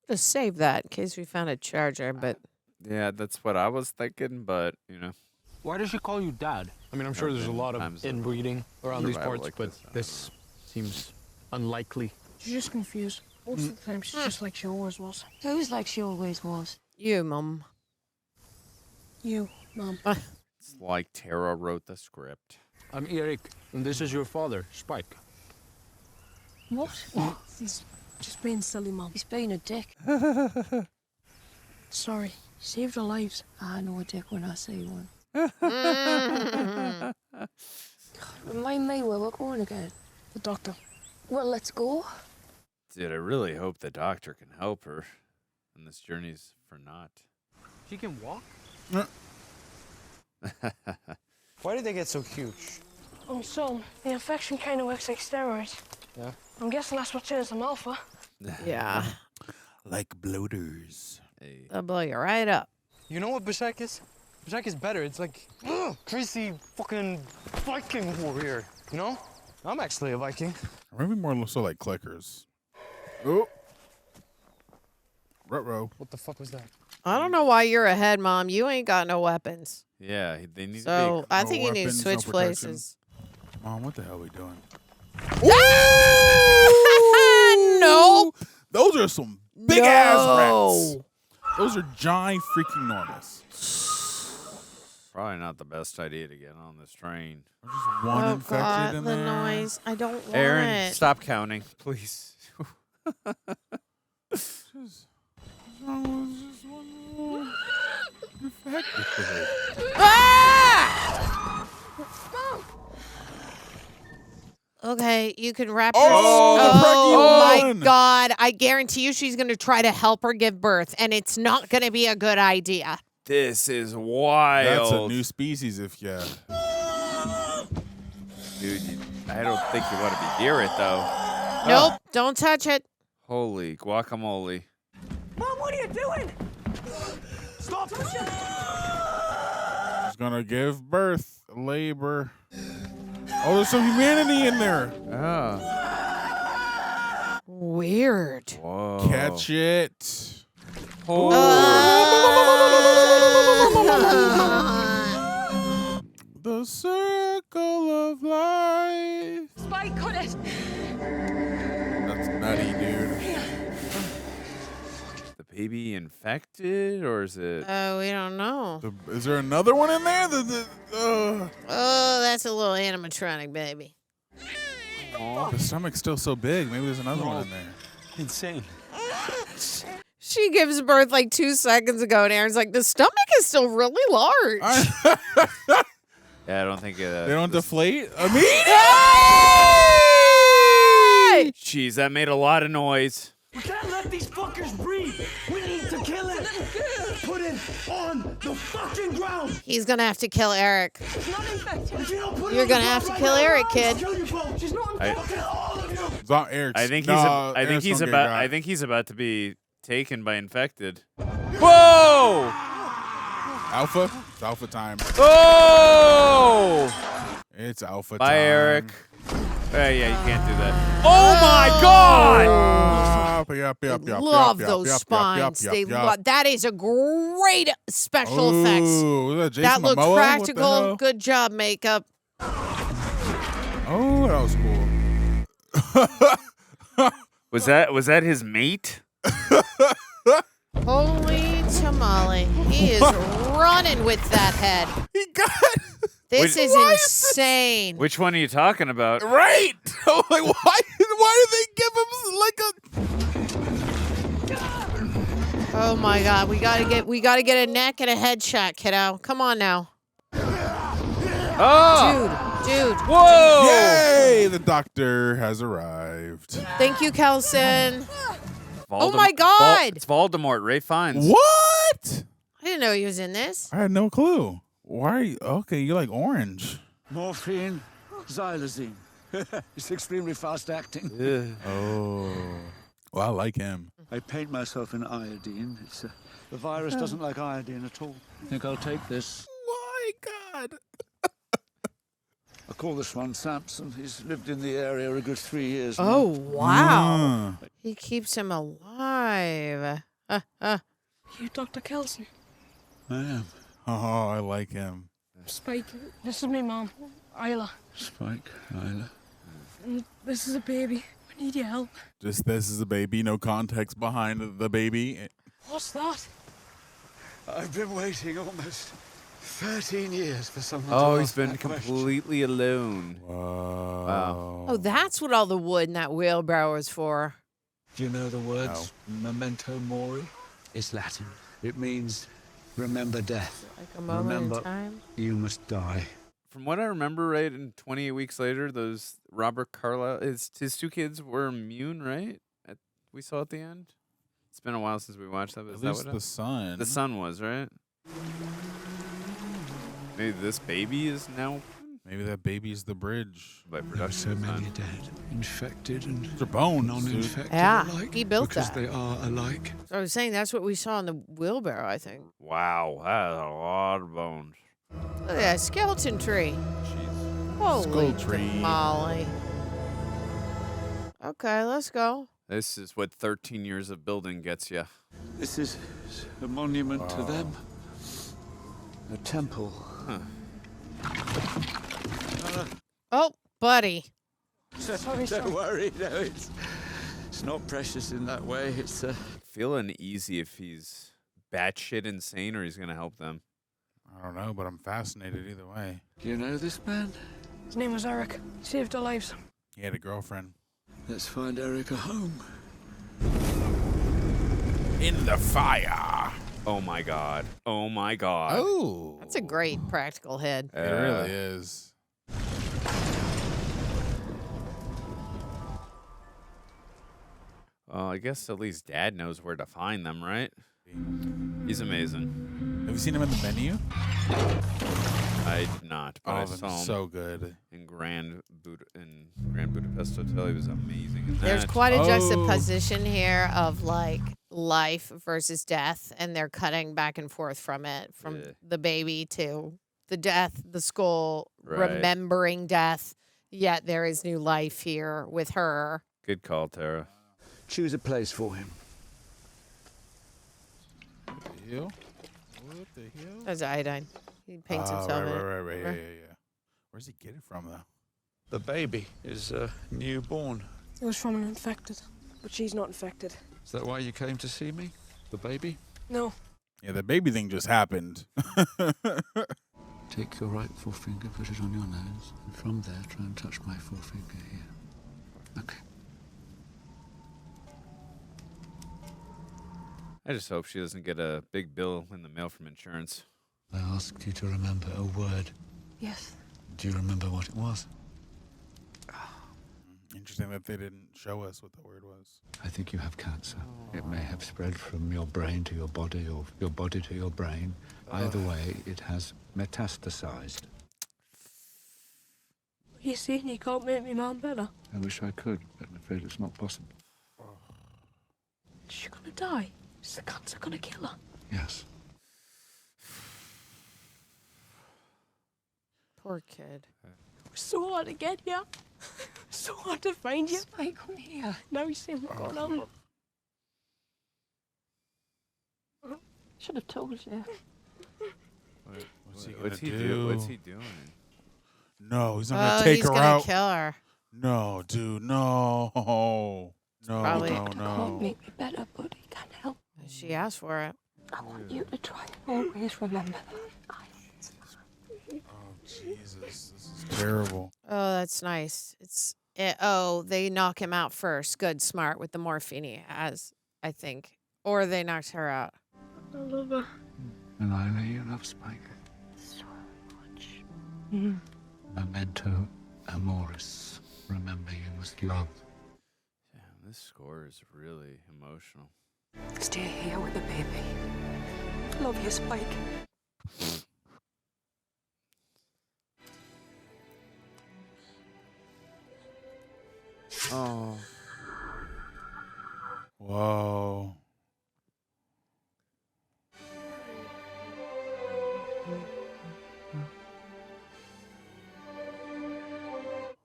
Just save that in case we found a charger, but... Yeah, that's what I was thinking, but, you know. Why does she call you Dad? I mean, I'm sure there's a lot of inbreeding around these parts, like but this seems unlikely. She's just confused. Most of the time, she's just like she always was. Who's like she always was? You, Mum. You, Mom. It's like Tara wrote the script. I'm Eric, and this is your father, Spike. What? He's just being silly, Mom. He's being a dick. Sorry. Saved our lives. I know a dick when I see one. Remind me where we're going again. The doctor. Well, let's go. Dude, I really hope the doctor can help her. And this journey's for naught. She can walk? Why did they get so huge? So, the infection kind of works like steroids. Yeah. I'm guessing that's what turns them alpha. Yeah. Like bloaters. Hey. They'll blow you right up. You know what Bishak is? Bishak is better. It's like crazy fucking Viking warrior. You know? I'm actually a Viking. Maybe more so like clickers. Oh. Ruh-roh. What the fuck was that? I don't know why you're ahead, Mom. You ain't got no weapons. Yeah, they need So, to be... I think you need to switch places. Mom, what the hell are we doing? Nope. Those are some big ass rats. Those are giant freaking enormous. Probably not the best idea to get on this train. There's just one infected God, in the there. noise. I don't want Aaron, it. stop counting, please. Okay, you can wrap Oh, your... the pregnant my one! God. I guarantee you she's going to try to help her give birth, and it's not going to be a good idea. This is wild. That's a new species, if yeah. Dude, I don't think you want to be near it, though. Nope, don't touch it. Holy guacamole. Mom, what are you doing? Stop! She's gonna give birth, labor. Oh, there's some humanity in there. Oh. Weird. Whoa. Catch it. Oh. The circle of life. Spike, cut it. That's nutty, dude. The baby infected, or is it? We don't know. Is there another one in there? Oh, that's a little animatronic baby. The stomach's still so big. Maybe there's another one in there. Insane. She gives birth like 2 seconds ago, and Aaron's like, the stomach is still really large. Yeah, I don't think they don't deflate immediately. Jeez, that made a lot of noise. We can't let these fuckers breathe. We need to kill it. Put it on the fucking ground. He's going to have to kill Eric. She's not infected. If you don't put You're going to have to kill Eric, kid. She's not infected. All of you. It's not Eric's. I think Eric's he's about to be taken by infected. Whoa! Alpha? It's alpha time. Oh! It's alpha Bye, time. Eric. Yeah, you can't do that. Oh my God! Love those spines. That is a great special effects. That looks practical. Good job, makeup. Oh, that was cool. Was that his mate? Holy tamale. He is running with that head. He got... This is insane. Which one are you talking about? Right! I'm like, why did they give him like a... Oh my God. We gotta get a neck and a head shot, kiddo. Come on now. Oh! Dude. Whoa! Yay! The doctor has arrived. Thank you, Kelson. Oh my God! It's Voldemort, Ray Fiennes. What? I didn't know he was in this. I had no clue. Why are you... Okay, you're like orange. Morphine, xylazine. It's extremely fast acting. Oh. Well, I like him. I paint myself in iodine. The virus doesn't like iodine at all. I think I'll take this. My God. A call this one Samson. He's lived in the area a good 3 years Oh, wow. Mm. He keeps him alive. You Dr. Kelson? I am. Oh, I like him. Spike, this is my mom, Isla. Spike, Isla. And this is a baby. We need your help. Just this is a baby, no context behind the baby. What's that? I've been waiting almost 13 years for someone to Oh, he's ask been that question. completely alone. Wow. Oh, that's what all the wood in that wheelbarrow is for. Do you know the words Memento Mori? It's Latin. It means remember death. Like a moment Remember, in time. you must die. From what I remember, right, in 28 Weeks Later, those Robert Carlyle, his two kids were immune, right? We saw at the end. It's been a while since we watched that. But At is that least what the son. The son was, right? Maybe this baby is now. Maybe that baby's the bridge. By There are production so many design. dead, infected and They're bones, non-infected Yeah, alike. he built because that. they are alike. So I was saying that's what we saw in the wheelbarrow, I think. Wow, that's a lot of bones. Look at that skeleton tree. Holy Skull tree. Molly. Okay, let's go. This is what 13 years of building gets you. This is a monument to them. A temple. Huh. Oh, buddy. Don't worry, no, it's not precious in that way. It's Feeling easy if he's batshit insane or he's gonna help them. I don't know, but I'm fascinated either way. Do you know this man? His name was Eric. Saved our lives. He had a girlfriend. Let's find Eric a home. In the fire. Oh my god. Oh my god. Oh. That's a great practical head. It really is. Well, I guess at least Dad knows where to find them, right? He's amazing. Have you seen him in the menu? I did not, but I them saw him so good. in Grand Budapest Hotel. He was amazing in There's that. quite a juxtaposition here of like life versus death, and they're cutting back and forth from it, from the baby to the death, the skull, Right. remembering death. Yet there is new life here with her. Good call, Tara. Choose a place for him. What the hell? What the hell? That's iodine. He paints himself in it. Right. Yeah. Where's he get it from, though? The baby is newborn. It was from an infected, but she's not infected. Is that why you came to see me? The baby? No. Yeah, the baby thing just happened. Take your right forefinger, put it on your nose, and from there try and touch my forefinger here. Okay. I just hope she doesn't get a big bill in the mail from insurance. I asked you to remember a word. Yes. Do you remember what it was? Interesting that they didn't show us what the word was. I think you have cancer. It may have spread from your brain to your body or your body to your brain. Either way, it has metastasized. You see, you can't make me mom better. I wish I could, but I'm afraid it's not possible. Is she gonna die? Is the cancer gonna kill her? Yes. Poor kid. It was so hard to get here. So hard to find you. Spike, come here. Now you see what's going on. Should have told you. What's he What's he gonna do? do? What's he doing? No, he's not gonna take he's her gonna out. kill her. No, dude, no. No, Probably- no, Can't no. make me better, but he can't help. She asked for it. I want you to try and always remember that. Oh, Jesus, this is terrible. Oh, that's nice. They knock him out first. Good, smart with the morphine he has, I think. Or they knocked her out. I love her. And I know you love Spike. So much. Memento Amoris. Remember you must love. Damn, this score is really emotional. Stay here with the baby. Love you, Spike. Oh. Whoa.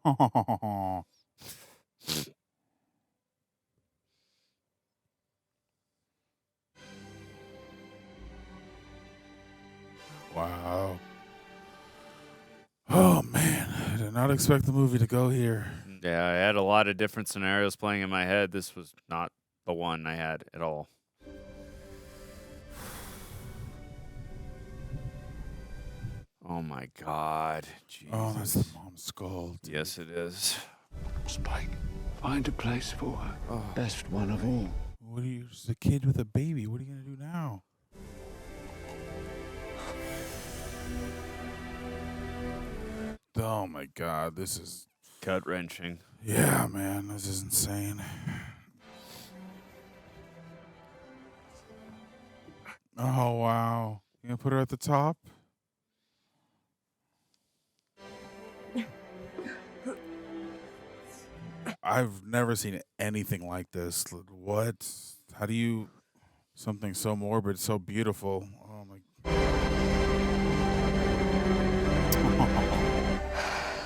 Wow. Oh, man. I did not expect the movie to go here. Yeah, I had a lot of different scenarios playing in my head. This was not the one I had at all. Oh, my God. Jesus. Oh, that's the mom's skull. Dude. Yes, it is. Spike, find a place for her. Oh. Best one of all. What are you, just a kid with a baby? What are you going to do now? Oh, my God. This is... gut-wrenching. Yeah, man. This is insane. Oh, wow. You going to put her at the top? I've never seen anything like this. What? How do you... Something so morbid, so beautiful. Oh, my...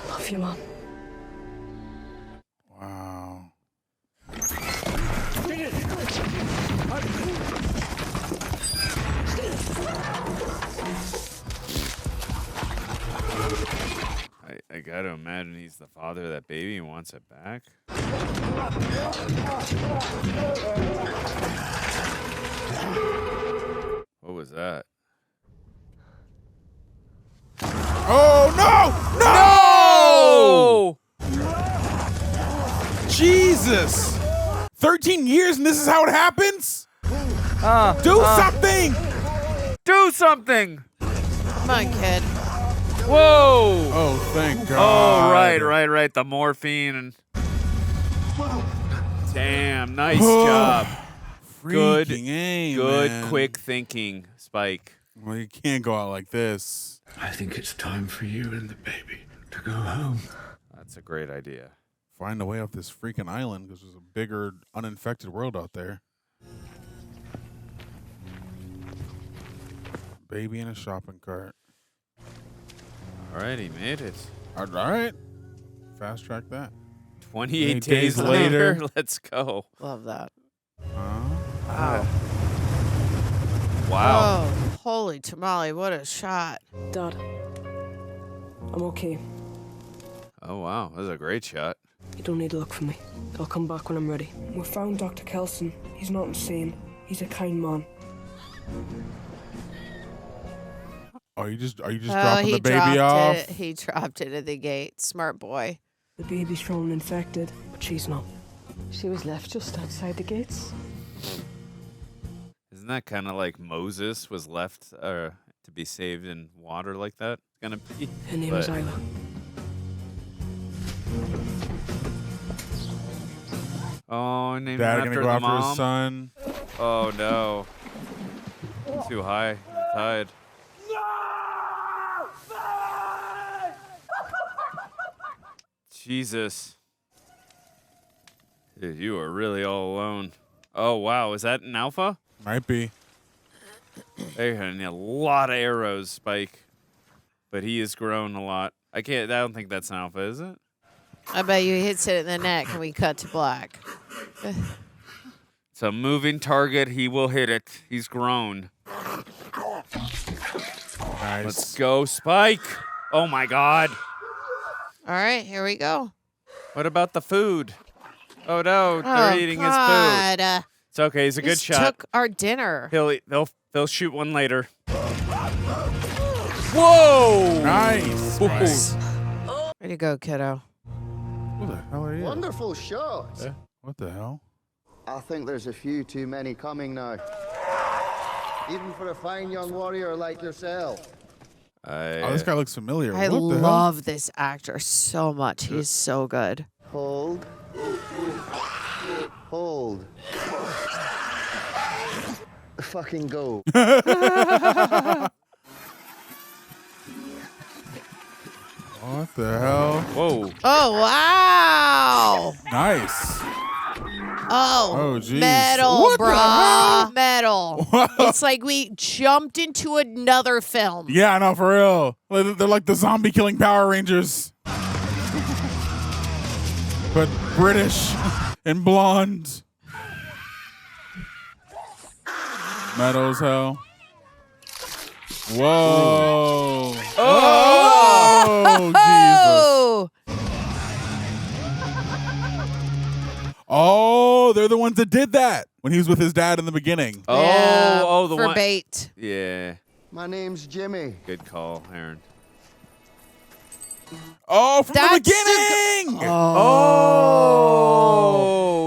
Love you, Mom. Wow. I gotta imagine he's the father of that baby and wants it back. What was that? Oh, no! No! Jesus! 13 years and this is how it happens? Do something! Do something! Come on, kid. Whoa! Oh, thank God. Oh, right. The morphine and... Damn, nice job. Good, man. quick thinking, Spike. Well, you can't go out like this. I think it's time for you and the baby to go home. That's a great idea. Find a way off this freaking island because there's a bigger, uninfected world out there. Baby in a shopping cart. All right, he made it. All right. Fast track that. 28 days later. Let's go. Love that. Wow. Oh, holy tamale, what a shot. Dad, I'm okay. Oh, wow. That was a great shot. You don't need to look for me. I'll come back when I'm ready. We found Dr. Kelson. He's not insane. He's a kind man. Are you just dropping the baby off? He dropped it at the gate. Smart boy. The baby's shown infected, But she's not. She was left just outside the gates. Isn't that kind of like Moses was left to be saved in water like that? It's gonna be. Her name is Isla. Oh, named Dad after gonna go the after mom? his son. Oh no. Too high. Tide. Jesus. Dude, you are really all alone. Oh, wow. Is that an alpha? Might be. They're getting a lot of arrows, Spike. But he has grown a lot. I don't think that's an alpha, is it? I bet you he hits it in the neck and we cut to black. It's a moving target. He will hit it. He's grown. Nice. Let's go, Spike. Oh, my God. All right, here we go. What about the food? Oh, no. They're Oh, eating God. his food. It's okay. He's a good Just shot. took our dinner. They'll shoot one later. Whoa! Nice. Way to go, kiddo. Who the hell are you? Wonderful shot. Yeah. What the hell? I think there's a few too many coming now. Even for a fine young warrior like yourself. Oh, this guy looks familiar. I What the hell? love this actor so much. He's so good. Hold. Hold. Fucking go. What the hell? Whoa. Oh, wow. Nice. Oh, geez. metal, What the brah. hell? Metal. It's like we jumped into another film. Yeah, I know, for real. They're like the zombie killing Power Rangers. but British and blonde. Meadows hell. Whoa. Oh, Jesus. Oh, they're the ones that did that when he was with his dad in the beginning. The for one. bait. Yeah. My name's Jimmy. Good call, Aaron. Oh, from That's the beginning. Oh,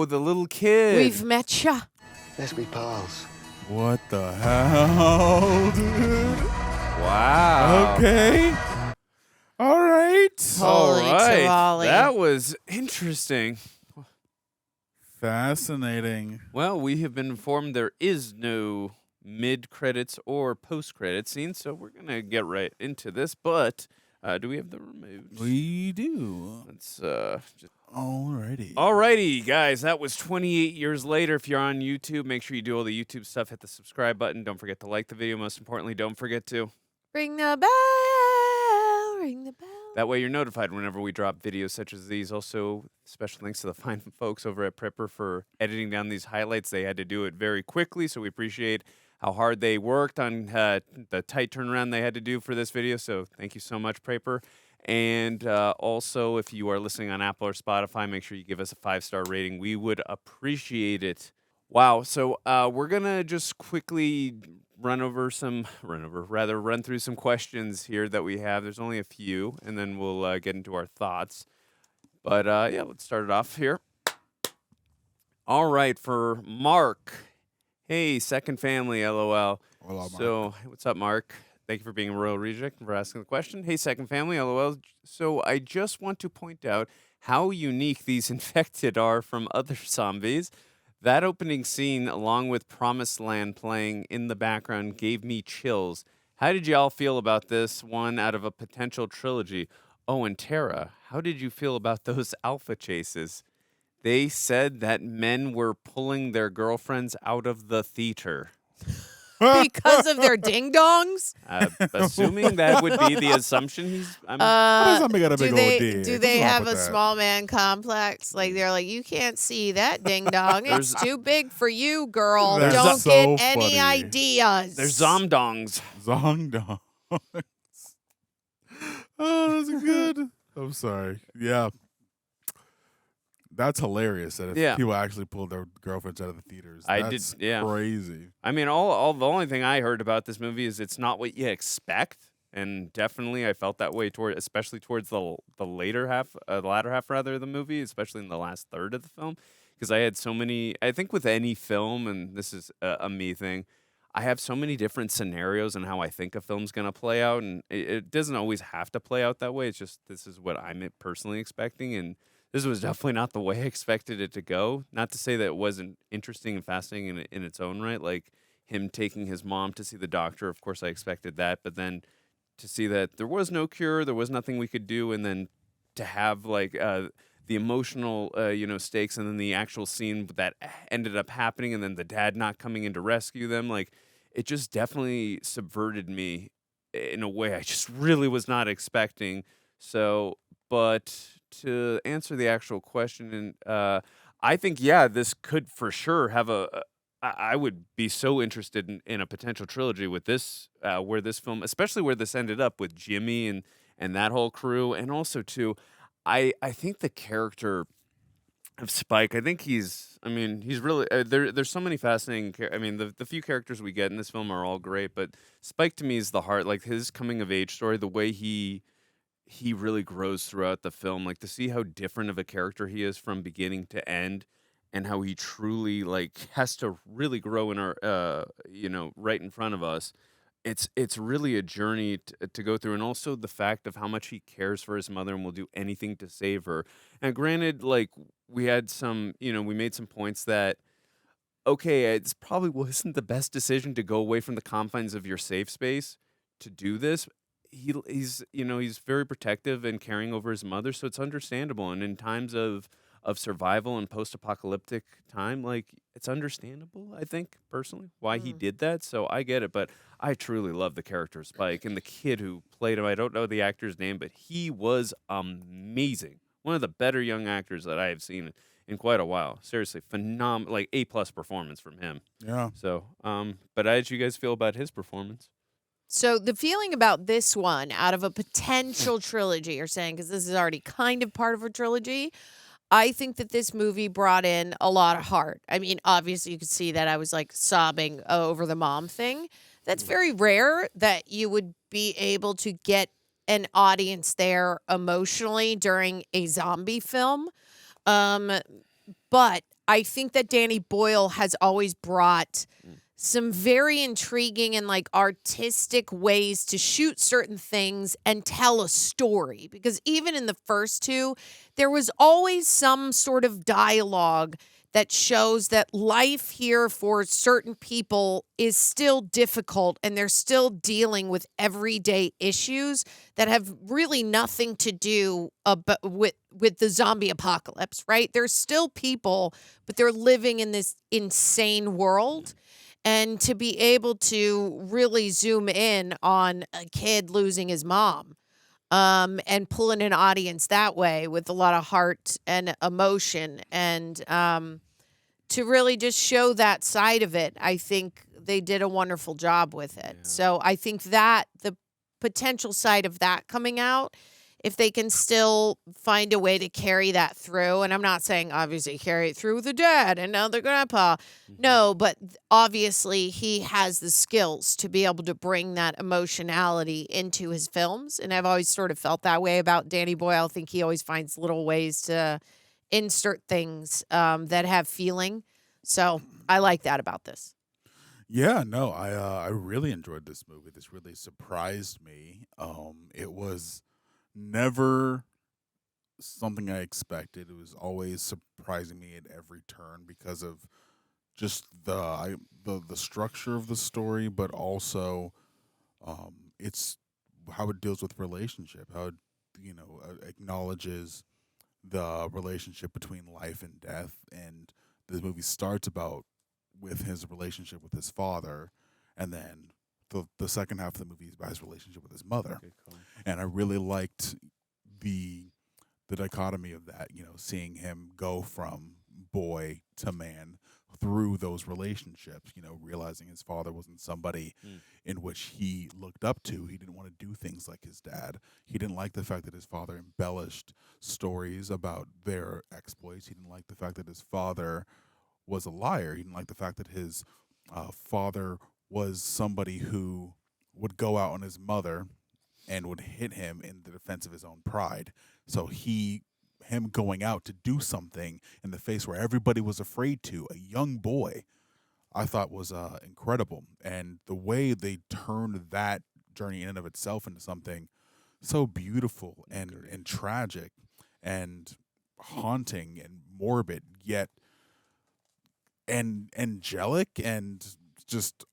the little kid. We've met ya. Let's be pals. What the hell, dude? Wow. Okay. All right. All Holy right. tamale. That was interesting. Fascinating. Well, we have been informed there is no mid-credits or post-credits scene, so we're going to get right into this. But do we have the remote? We do. Let's just... Alrighty, guys. That was 28 years later. If you're on YouTube, make sure you do all the YouTube stuff. Hit the subscribe button. Don't forget to like the video. Most importantly, don't forget to Ring the bell. Ring the bell. that way you're notified whenever we drop videos such as these. Also, special thanks to the fine folks over at Prepper for editing down these highlights. They had to do it very quickly, so we appreciate how hard they worked on the tight turnaround they had to do for this video. So thank you so much, Prepper. And also, if you are listening on Apple or Spotify, make sure you give us a 5-star rating. We would appreciate it. Wow. So we're going to just quickly run through some questions here that we have. There's only a few, and then we'll get into our thoughts. But yeah, let's start it off here. All right, for Mark. Hey, second family, LOL. Hello, Mark. So, what's up, Mark? Thank you for being a royal reject and for asking the question. Hey, second family, LOL. So, I just want to point out how unique these infected are from other zombies. That opening scene, along with Promised Land playing in the background, gave me chills. How did y'all feel about this one out of a potential trilogy? Oh, and Tara, how did you feel about those alpha chases? They said that men were pulling their girlfriends out of the theater. Because of their ding-dongs? Assuming that would be the assumption. Do they have a that? small man complex? Like, they're like, you can't see that ding-dong. It's too big for you, girl. That's Don't so get any funny. ideas. They're zomdongs. Zongdongs. Oh, that's good. I'm sorry. Yeah. That's hilarious that if people actually pulled their girlfriends out of the theaters. That's crazy. I mean, all the only thing I heard about this movie is it's not what you expect, and definitely I felt that way especially towards the latter half of the movie, especially in the last third of the film, because I had so many. I think with any film, and this is a me thing, I have so many different scenarios and how I think a film's gonna play out, and it doesn't always have to play out that way. It's just this is what I'm personally expecting, and this was definitely not the way I expected it to go. Not to say that it wasn't interesting and fascinating in its own right, like him taking his mom to see the doctor. Of course, I expected that, but then to see that there was no cure, there was nothing we could do, and then to have like the emotional, stakes, and then the actual scene that ended up happening, and then the dad not coming in to rescue them, like it just definitely subverted me in a way I just really was not expecting. So, but to answer the actual question, and I think, this could for sure have I would be so interested in a potential trilogy with this, where this film, especially where this ended up with Jimmy and that whole crew, and also too, I think the character of Spike, I think he's really there's so many fascinating. The few characters we get in this film are all great, but Spike to me is the heart, like his coming of age story, the way he really grows throughout the film, like to see how different of a character he is from beginning to end, and how he truly like has to really grow in our, right in front of us. It's really a journey to go through, and also the fact of how much he cares for his mother and will do anything to save her. And granted, like we had some, we made some points that, okay, it's probably wasn't the best decision to go away from the confines of your safe space to do this. He's very protective and caring over his mother, so it's understandable. And in times of survival and post-apocalyptic time, like it's understandable, I think, personally, why he did that. So I get it, but I truly love the character of Spike and the kid who played him. I don't know the actor's name, but he was amazing. one of the better young actors that I have seen in quite a while. Seriously, phenomenal, like A+ performance from him. Yeah. So, but how did you guys feel about his performance? So the feeling about this one out of a potential trilogy, you're saying, because this is already kind of part of a trilogy, I think that this movie brought in a lot of heart. I mean, obviously you could see that I was like sobbing over the mom thing. That's very rare that you would be able to get an audience there emotionally during a zombie film. But I think that Danny Boyle has always brought some very intriguing and like artistic ways to shoot certain things and tell a story. Because even in the first two, there was always some sort of dialogue that shows that life here for certain people is still difficult and they're still dealing with everyday issues that have really nothing to do with the zombie apocalypse, right? There's still people, but they're living in this insane world. And to be able to really zoom in on a kid losing his mom and pulling an audience that way with a lot of heart and emotion and to really just show that side of it, I think they did a wonderful job with it. Yeah. So I think that the potential side of that coming out, if they can still find a way to carry that through, and I'm not saying obviously carry it through with the dad and now the grandpa. No, but obviously he has the skills to be able to bring that emotionality into his films. And I've always sort of felt that way about Danny Boyle. I think he always finds little ways to insert things that have feeling. So I like that about this. Yeah, no, I really enjoyed this movie. This really surprised me. It was never something I expected. It was always surprising me at every turn because of just the structure of the story, but also it's how it deals with relationship, how it acknowledges the relationship between life and death. And this movie starts with his relationship with his father, and then the second half of the movie is about his relationship with his mother. And I really liked the dichotomy of that, seeing him go from boy to man through those relationships, realizing his father wasn't somebody in which he looked up to. He didn't want to do things like his dad. He didn't like the fact that his father embellished stories about their exploits. He didn't like the fact that his father was a liar. He didn't like the fact that his father was somebody who would go out on his mother and would hit him in the defense of his own pride. So him going out to do something in the face where everybody was afraid to, a young boy, I thought was incredible. And the way they turned that journey in and of itself into something so beautiful and tragic and haunting and morbid, yet and angelic, and just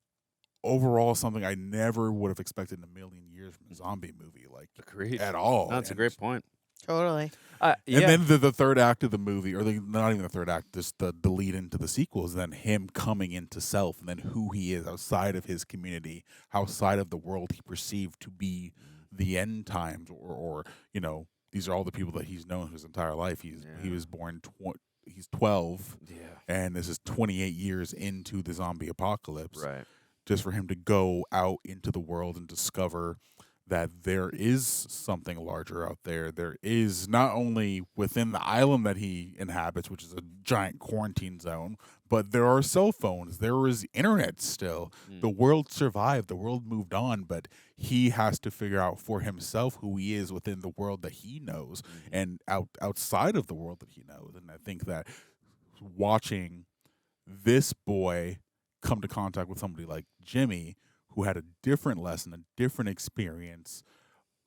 overall something I never would have expected in a million years from a zombie movie, like Agreed. At all. That's a great point. Totally. Yeah. And then the third act of the movie, or not even the third act, just the lead into the sequel is then him coming into self, and then who he is outside of his community, outside of the world he perceived to be the end times, or these are all the people that he's known his entire life. He was born. He's 12, and this is 28 years into the zombie apocalypse. Right. Just for him to go out into the world and discover that there is something larger out there. There is not only within the island that he inhabits, which is a giant quarantine zone, but there are cell phones. There is internet still. The world survived. The world moved on, but he has to figure out for himself who he is within the world that he knows and outside of the world that he knows. And I think that watching this boy come to contact with somebody like Jimmy, who had a different lesson, a different experience,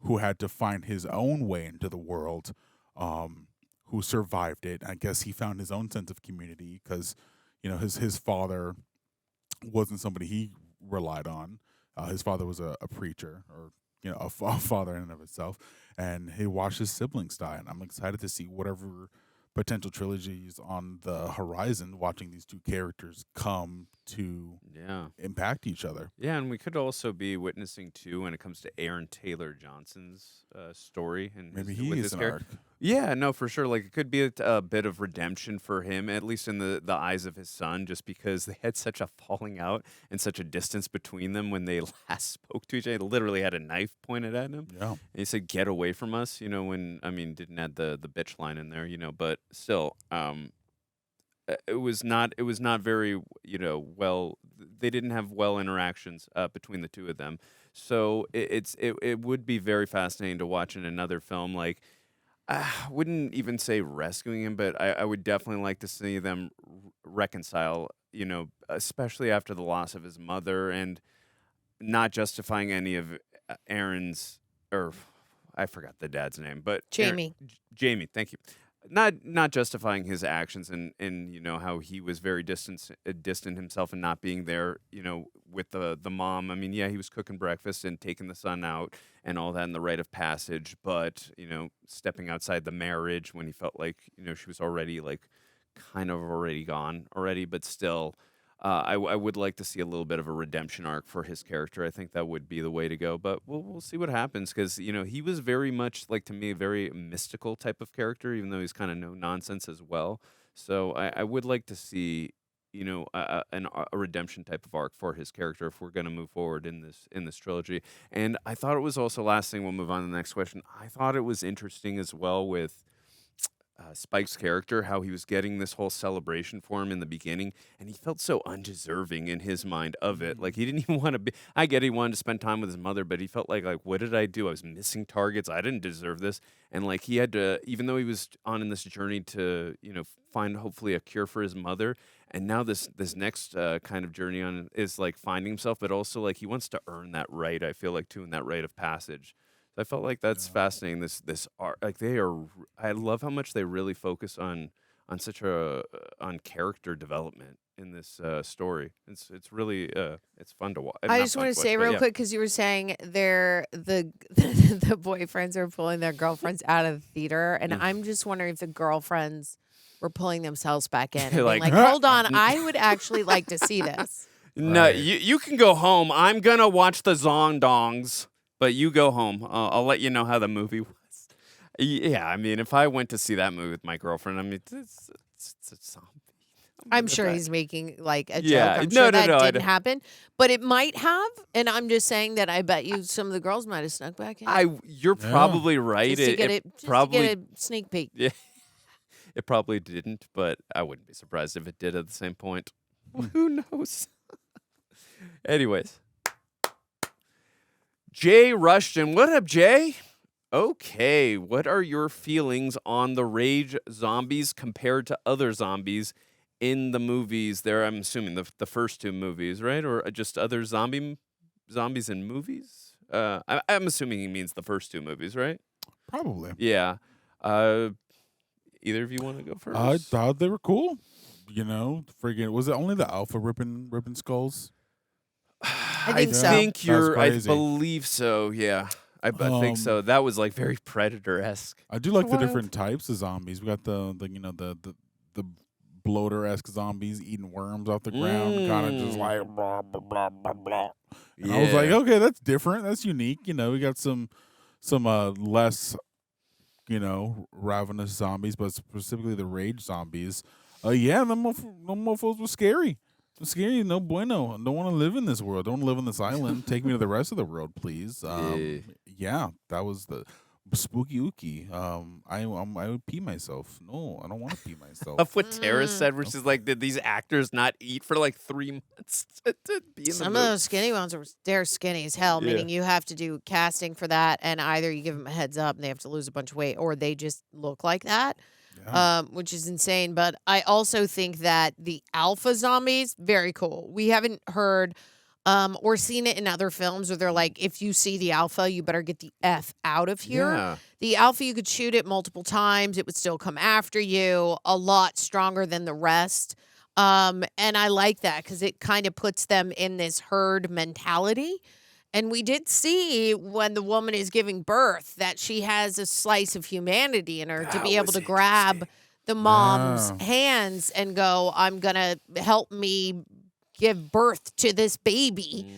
who had to find his own way into the world, who survived it. I guess he found his own sense of community because, his father wasn't somebody he relied on. His father was a preacher, or a father in and of itself, and he watched his siblings die. And I'm excited to see whatever potential trilogies on the horizon, watching these two characters come to impact each other. Yeah, and we could also be witnessing too when it comes to Aaron Taylor Johnson's story and maybe with he's his an character. Yeah, no, for sure. Like it could be a bit of redemption for him, at least in the eyes of his son, just because they had such a falling out and such a distance between them when they last spoke to each other. He literally had a knife pointed at him. Yeah. And he said, "Get away from us," didn't add the bitch line in there, but still, it was not very, well, they didn't have well interactions between the two of them. So it would be very fascinating to watch in another film. Like, I wouldn't even say rescuing him, but I would definitely like to see them reconcile, especially after the loss of his mother, and not justifying any of Aaron's, or I forgot the dad's name, but Jamie. Jamie, thank you. Not justifying his actions and how he was very distant himself and not being there, with the mom. I mean, yeah, he was cooking breakfast and taking the son out and all that in the rite of passage, but stepping outside the marriage when he felt like she was already like kind of already gone already, but still. I would like to see a little bit of a redemption arc for his character. I think that would be the way to go, but we'll see what happens because he was very much, like, to me, a very mystical type of character, even though he's kind of no nonsense as well. So I would like to see a redemption type of arc for his character if we're going to move forward in this trilogy. And I thought it was also, last thing, we'll move on to the next question. I thought it was interesting as well with Spike's character, how he was getting this whole celebration for him in the beginning, and he felt so undeserving in his mind of it. Like, he didn't even want to be. I get he wanted to spend time with his mother, but he felt like what did I do? I was missing targets. I didn't deserve this. And like he had to, even though he was on in this journey to find hopefully a cure for his mother, and now this next kind of journey on is like finding himself, but also like he wants to earn that right. I feel like too, in that rite of passage. I felt like that's fascinating. This art, like they are. I love how much they really focus on on character development in this story. It's really it's fun to watch. I just want to say real quick because you were saying the boyfriends are pulling their girlfriends out of the theater, and I'm just wondering if the girlfriends were pulling themselves back in. And like, hold on, I would actually like to see this. No, you can go home. I'm gonna watch the Zondongs. But you go home. I'll let you know how the movie was. Yeah, I mean, if I went to see that movie with my girlfriend, I mean, it's a zombie. I'm sure he's making like a joke. I'm sure that didn't happen, but it might have. And I'm just saying that I bet you some of the girls might have snuck back in. You're probably right. Just to get a sneak peek. Yeah, it probably didn't, but I wouldn't be surprised if it did at the same point. Who knows? Anyways. Jay Rushton. What up, Jay? Okay, what are your feelings on the rage zombies compared to other zombies in the movies there? I'm assuming the first two movies, right? Or just other zombies in movies? I'm assuming he means the first two movies, right? Probably. Yeah. Either of you want to go first? I thought they were cool. Friggin' was it only the alpha ripping skulls? I think so. I believe so. Yeah, I think so. That was like very Predator-esque. I do like the different types of zombies. We got the bloater-esque zombies eating worms off the ground, kind of just like blah blah blah blah blah. And I was like, okay, that's different. That's unique. We got some less ravenous zombies, but specifically the rage zombies. Yeah, them mofos were scary. Scary, no bueno. I don't want to live in this world. Don't live on this island. Take me to the rest of the world, please. Yeah, that was the spooky ookie. I would pee myself. No, I don't want to pee myself. That's what Tara said, where she's like, did these actors not eat for like 3 months to be in Some of those skinny ones they're skinny as hell, meaning you have to do casting for that, and either you give them a heads up and they have to lose a bunch of weight, or they just look like that. Yeah. Which is insane. But I also think that the alpha zombies, very cool. We haven't heard or seen it in other films where they're like, if you see the alpha, you better get the F out of here. Yeah. The alpha, you could shoot it multiple times. It would still come after you, a lot stronger than the rest. And I like that because it kind of puts them in this herd mentality. And we did see when the woman is giving birth that she has a slice of humanity in her to be able to grab the mom's hands and go, I'm going to help me give birth to this baby.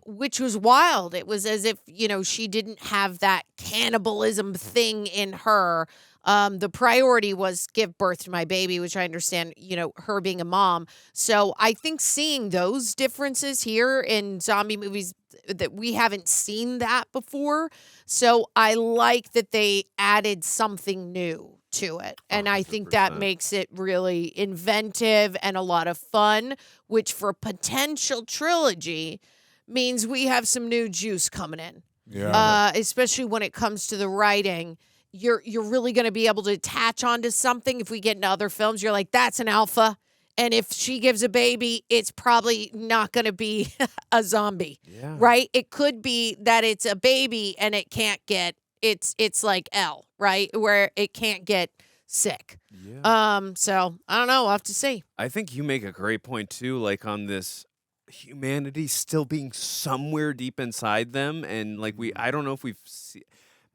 which was wild. It was as if, she didn't have that cannibalism thing in her. The priority was give birth to my baby, which I understand, her being a mom. So I think seeing those differences here in zombie movies, that we haven't seen that before. So I like that they added something new to it. And I think that makes it really inventive and a lot of fun, which for a potential trilogy means we have some new juice coming in. Yeah. Especially when it comes to the writing. You're really going to be able to attach onto something. If we get into other films, you're like, that's an alpha. And if she gives a baby, it's probably not going to be a zombie, right? It could be that it's a baby and it can't get, it's like L, right? Where it can't get sick. So I don't know. We'll have to see. I think you make a great point too, like on this humanity still being somewhere deep inside them. And like I don't know if we've seen,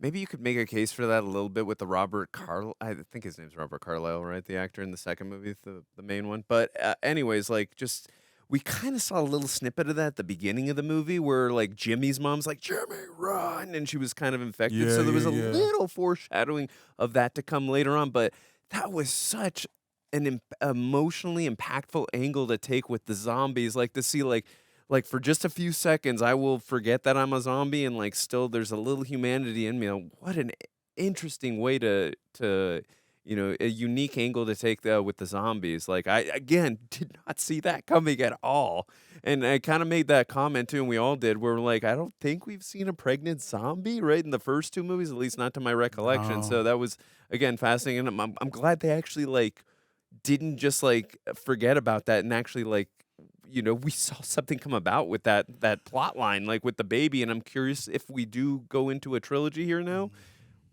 maybe you could make a case for that a little bit with the Robert Carlyle. I think his name's Robert Carlyle, right? The actor in the second movie, the main one. But anyways, like just we kind of saw a little snippet of that at the beginning of the movie where like Jimmy's mom's like, Jimmy, run. And she was kind of infected. So there was a little foreshadowing of that to come later on. But that was such an emotionally impactful angle to take with the zombies. Like to see like for just a few seconds, I will forget that I'm a zombie and like still there's a little humanity in me. What an interesting way to a unique angle to take with the zombies. Like I, again, did not see that coming at all. And I kind of made that comment too, and we all did, where we're like, I don't think we've seen a pregnant zombie, right, in the first two movies, at least not to my recollection. No. So that was, again, fascinating. And I'm glad they actually like didn't just like forget about that and actually like, we saw something come about with that plot line, like with the baby. And I'm curious if we do go into a trilogy here now,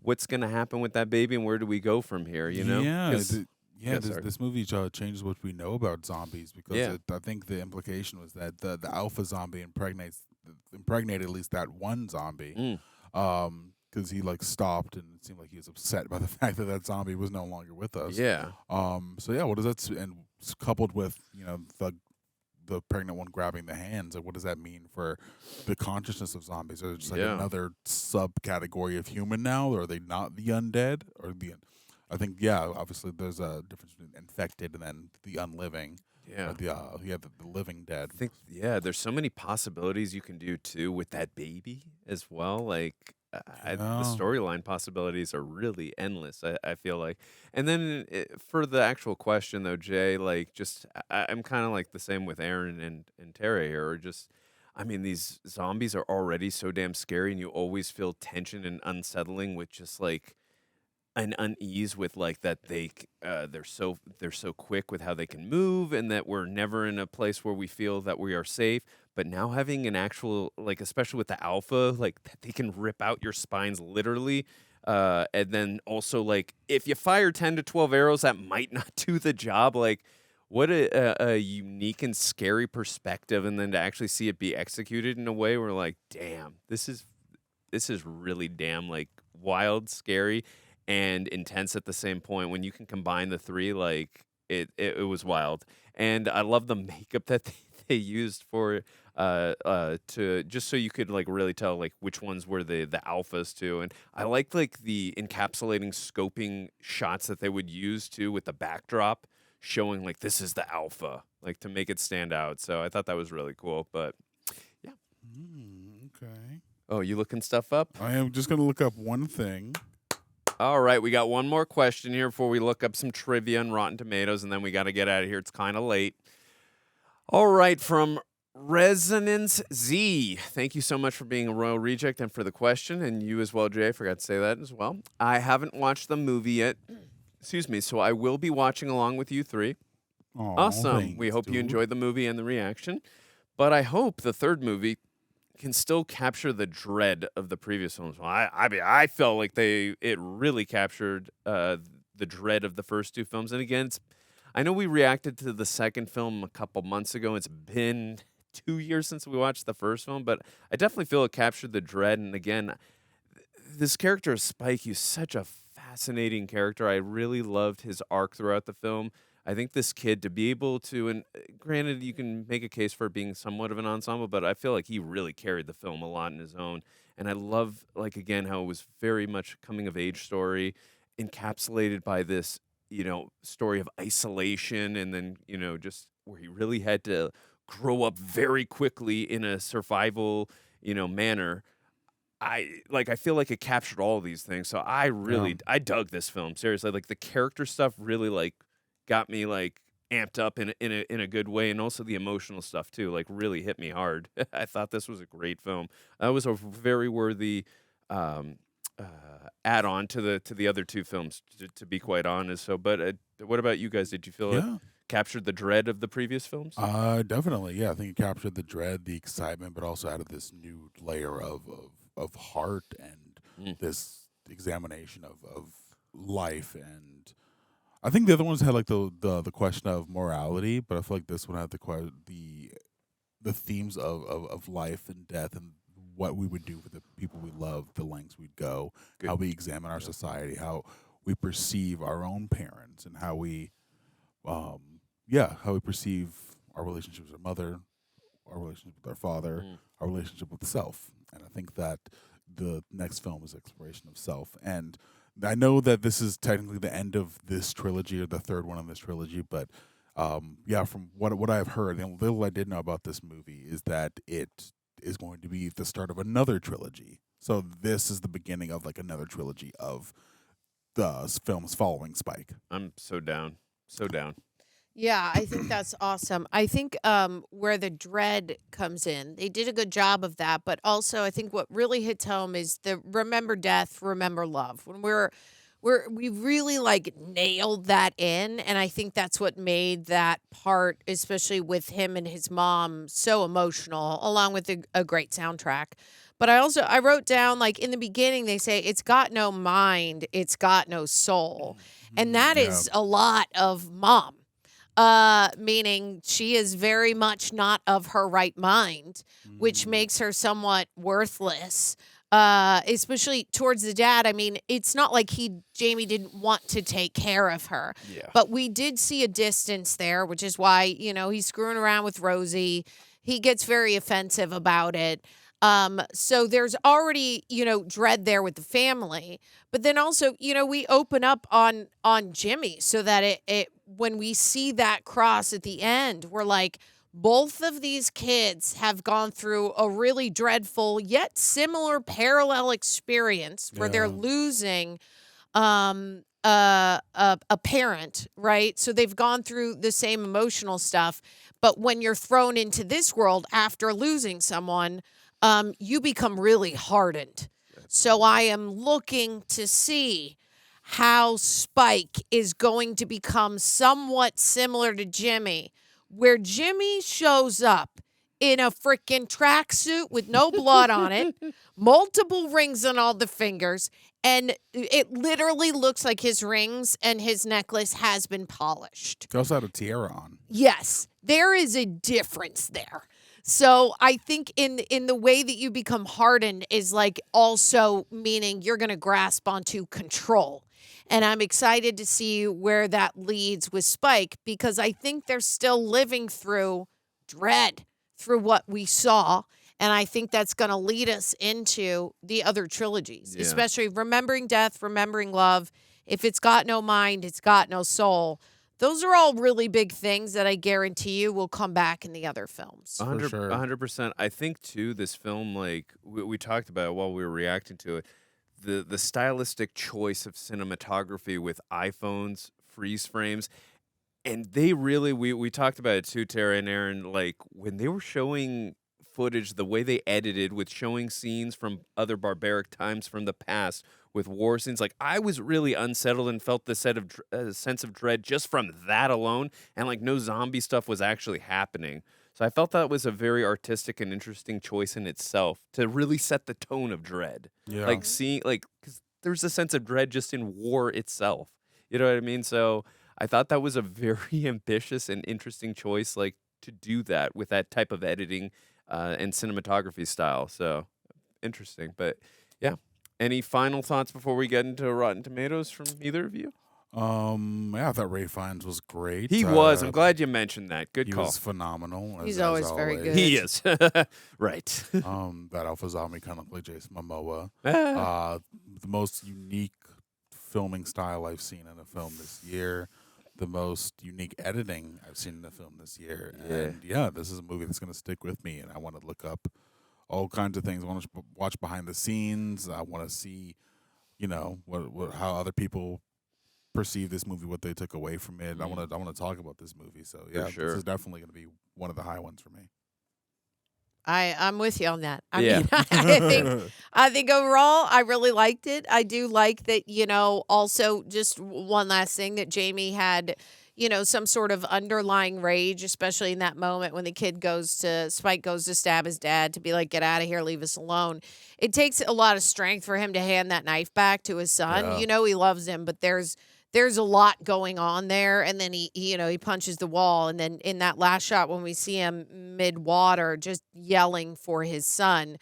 what's going to happen with that baby and where do we go from here, This movie changes what we know about zombies because I think the implication was that the alpha zombie impregnated at least that one zombie because he like stopped and it seemed like he was upset by the fact that zombie was no longer with us. What does that and coupled with the pregnant one grabbing the hands, what does that mean for the consciousness of zombies? Are they just like another subcategory of human now, or are they not the undead? Or I think obviously there's a difference between infected and then the unliving. The living dead. I think there's so many possibilities you can do too with that baby as well. Like the storyline possibilities are really endless, I feel like. And then for the actual question though, Jay, like just I'm kind of like the same with Aaron and Terry here. Or just, I mean, these zombies are already so damn scary, and you always feel tension and unsettling with just like an unease with like that they're so quick with how they can move, and that we're never in a place where we feel that we are safe. But now having an actual, like, especially with the alpha, like that they can rip out your spines literally. And then also like if you fire 10 to 12 arrows, that might not do the job. Like what a unique and scary perspective. And then to actually see it be executed in a way where like, damn, this is really damn like wild, scary, and intense at the same point. When you can combine the three, like it was wild. And I love the makeup that they used for to just so you could like really tell like which ones were the alphas too. And I liked like the encapsulating scoping shots that they would use too with the backdrop showing like this is the alpha, like to make it stand out. So I thought that was really cool. But yeah. Okay. Oh, you looking stuff up? I am just gonna look up one thing. All right, we got one more question here before we look up some trivia on Rotten Tomatoes, and then we got to get out of here. It's kind of late. All right, from Resonance Z. Thank you so much for being a Royal Reject and for the question, and you as well, Jay. I forgot to say that as well. I haven't watched the movie yet. Excuse me, so I will be watching along with you three. Awesome. Thanks, we hope you dude. enjoyed the movie and the reaction, but I hope the third movie can still capture the dread of the previous films. Well, I felt like it really captured the dread of the first two films. And again, I know we reacted to the second film a couple months ago. It's been 2 years since we watched the first film, but I definitely feel it captured the dread. And again, this character of Spike, he's such a fascinating character. I really loved his arc throughout the film. I think this kid to be able to, and granted, you can make a case for it being somewhat of an ensemble, but I feel like he really carried the film a lot in his own. And I love, like, again, how it was very much a coming of age story, encapsulated by this, story of isolation, and then, just where he really had to grow up very quickly in a survival, manner. I feel like it captured all of these things. So I dug this film. Seriously, like the character stuff really like got me like amped up in a good way, and also the emotional stuff too, like really hit me hard. I thought this was a great film. That was a very worthy add on to the other two films, to be quite honest. So, but what about you guys? Did you feel it captured the dread of the previous films? Definitely, yeah. I think it captured the dread, the excitement, but also added this new layer of heart and this examination of life. And I think the other ones had like the question of morality, but I feel like this one had the themes of life and death and what we would do for the people we love, the lengths we'd go, how we examine our society, how we perceive our own parents, and how we perceive our relationships with our mother, our relationship with our father, our relationship with self. And I think that the next film is exploration of self. And I know that this is technically the end of this trilogy, or the third one in this trilogy, but from what I've heard, and little I did know about this movie, is that it is going to be the start of another trilogy. So this is the beginning of like another trilogy of the films following Spike. I'm so down. So down. Yeah, I think that's awesome. I think where the dread comes in, they did a good job of that. But also, I think what really hits home is the remember death, remember love. When we really like nailed that in, and I think that's what made that part, especially with him and his mom, so emotional, along with a great soundtrack. But I wrote down, like, in the beginning, they say it's got no mind, it's got no soul, and that is a lot of mom. Meaning she is very much not of her right mind, which makes her somewhat worthless, especially towards the dad. I mean, it's not like Jamie didn't want to take care of her, but we did see a distance there, which is why, he's screwing around with Rosie. He gets very offensive about it. So there's already, dread there with the family, but then also, we open up on Jimmy so that it when we see that cross at the end, we're like, both of these kids have gone through a really dreadful yet similar parallel experience where they're losing a parent, right? So they've gone through the same emotional stuff, but when you're thrown into this world after losing someone, you become really hardened. So I am looking to see how Spike is going to become somewhat similar to Jimmy, where Jimmy shows up in a freaking tracksuit with no blood on it, multiple rings on all the fingers, and it literally looks like his rings and his necklace has been polished. He also had a tiara on. Yes, there is a difference there. So I think in the way that you become hardened is like also meaning you're going to grasp onto control. And I'm excited to see where that leads with Spike, because I think they're still living through dread through what we saw. And I think that's going to lead us into the other trilogies, especially remembering death, remembering love. If it's got no mind, it's got no soul. Those are all really big things that I guarantee you will come back in the other films. 100%. I think, too, this film, like we talked about it while we were reacting to it, the stylistic choice of cinematography with iPhones, freeze frames, and they really, we talked about it too, Tara and Aaron, like when they were showing footage, the way they edited with showing scenes from other barbaric times from the past with war scenes, like I was really unsettled and felt the sense of dread just from that alone, and like no zombie stuff was actually happening. So I felt that was a very artistic and interesting choice in itself to really set the tone of dread. Yeah. Like seeing, like, because there's a sense of dread just in war itself. You know what I mean? So I thought that was a very ambitious and interesting choice, like to do that with that type of editing and cinematography style. So interesting. But yeah. Any final thoughts before we get into Rotten Tomatoes from either of you? Yeah, I thought Ray Fiennes was great. He was. I'm glad you mentioned that. Good call. He was phenomenal. He's always very good. He is. Right. That Alpha Zombie kind of played Jason Momoa. The most unique filming style I've seen in a film this year. The most unique editing I've seen in a film this year. And yeah, this is a movie that's going to stick with me, and I want to look up all kinds of things. I want to watch behind the scenes. I want to see, how other people perceive this movie, what they took away from it. I want to talk about this movie. So yeah, this is definitely going to be one of the high ones for me. I'm with you on that. I mean, I think overall I really liked it. I do like that, also just one last thing, that Jamie had, some sort of underlying rage, especially in that moment when Spike goes to stab his dad, to be like, get out of here, leave us alone. It takes a lot of strength for him to hand that knife back to his son. Yeah. He loves him, but there's a lot going on there. And then he punches the wall. And then in that last shot, when we see him mid-water just yelling for his son,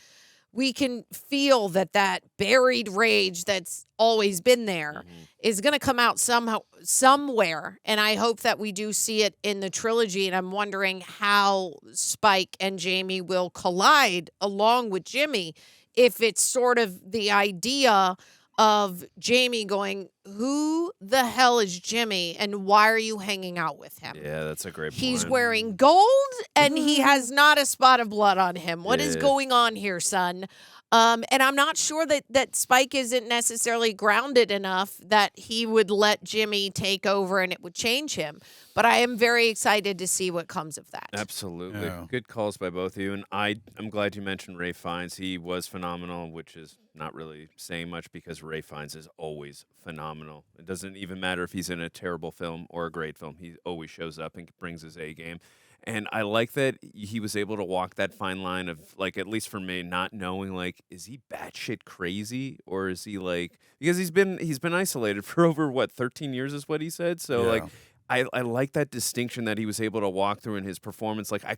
we can feel that buried rage that's always been there is going to come out somewhere. And I hope that we do see it in the trilogy. And I'm wondering how Spike and Jamie will collide along with Jimmy, if it's sort of the idea of Jamie going, who the hell is Jimmy and why are you hanging out with him? Yeah, that's a great point. He's wearing gold and he has not a spot of blood on him. What is going on here, son? And I'm not sure that Spike isn't necessarily grounded enough that he would let Jimmy take over and it would change him. But I am very excited to see what comes of that. Absolutely. Yeah. Good calls by both of you. And I'm glad you mentioned Ray Fiennes. He was phenomenal, which is not really saying much because Ray Fiennes is always phenomenal. It doesn't even matter if he's in a terrible film or a great film. He always shows up and brings his A game. And I like that he was able to walk that fine line of, like, at least for me, not knowing, like, is he batshit crazy or is he like, because he's been isolated for over 13 years is what he said. So like, I like that distinction that he was able to walk through in his performance. Like I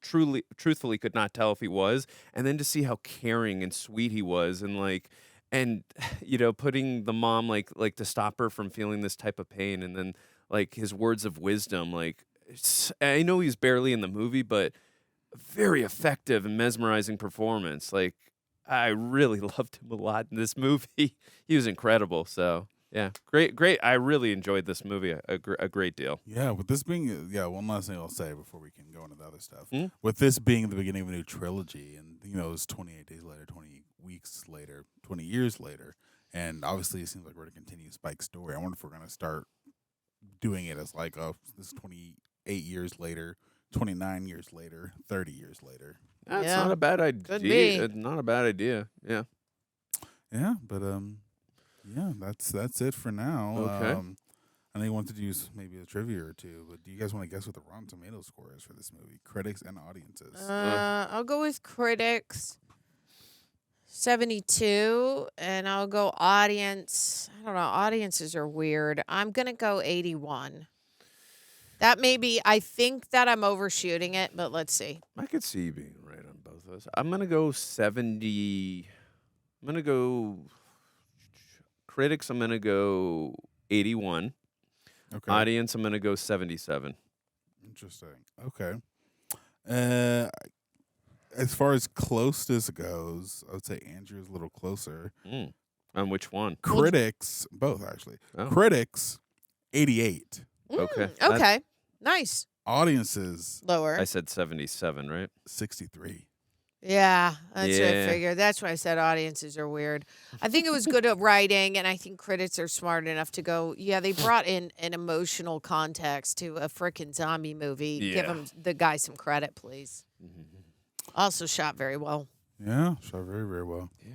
truthfully could not tell if he was, and then to see how caring and sweet he was, and like, and putting the mom like to stop her from feeling this type of pain, and then like his words of wisdom, like. I know he's barely in the movie, but very effective and mesmerizing performance. Like, I really loved him a lot in this movie. He was incredible. So, yeah, great. I really enjoyed this movie a great deal. Yeah, with this being, one last thing I'll say before we can go into the other stuff. With this being the beginning of a new trilogy, and, it's 28 days later, 20 weeks later, 20 years later, and obviously it seems like we're going to continue Spike's story. I wonder if we're going to start doing it as like, this is 28 years later, 29 years later, 30 years later. That's not a bad idea. Could be. Not a bad idea. Yeah. Yeah, but that's it for now. Okay. I know you wanted to use maybe a trivia or two, but do you guys want to guess what the Rotten Tomatoes score is for this movie? Critics and audiences. I'll go with critics. 72, and I'll go audience. I don't know. Audiences are weird. I'm going to go 81. That may be, I think that I'm overshooting it, but let's see. I could see you being right on both of those. I'm going to go 70. I'm going to go critics. I'm going to go 81. Okay. Audience, I'm going to go 77. Interesting. Okay. As far as closeness goes, I would say Andrew's a little closer. On which one? Critics, both actually. Oh. Critics, 88. Okay. Okay. Nice. Audiences, Lower. I said 77, right? 63. Yeah, that's what I Yeah. figured. That's why I said audiences are weird. I think it was good at writing, and I think critics are smart enough to go, they brought in an emotional context to a freaking zombie movie. Give Yeah. the guy some credit, please. Also shot very well. Yeah, shot very, very well. Yeah.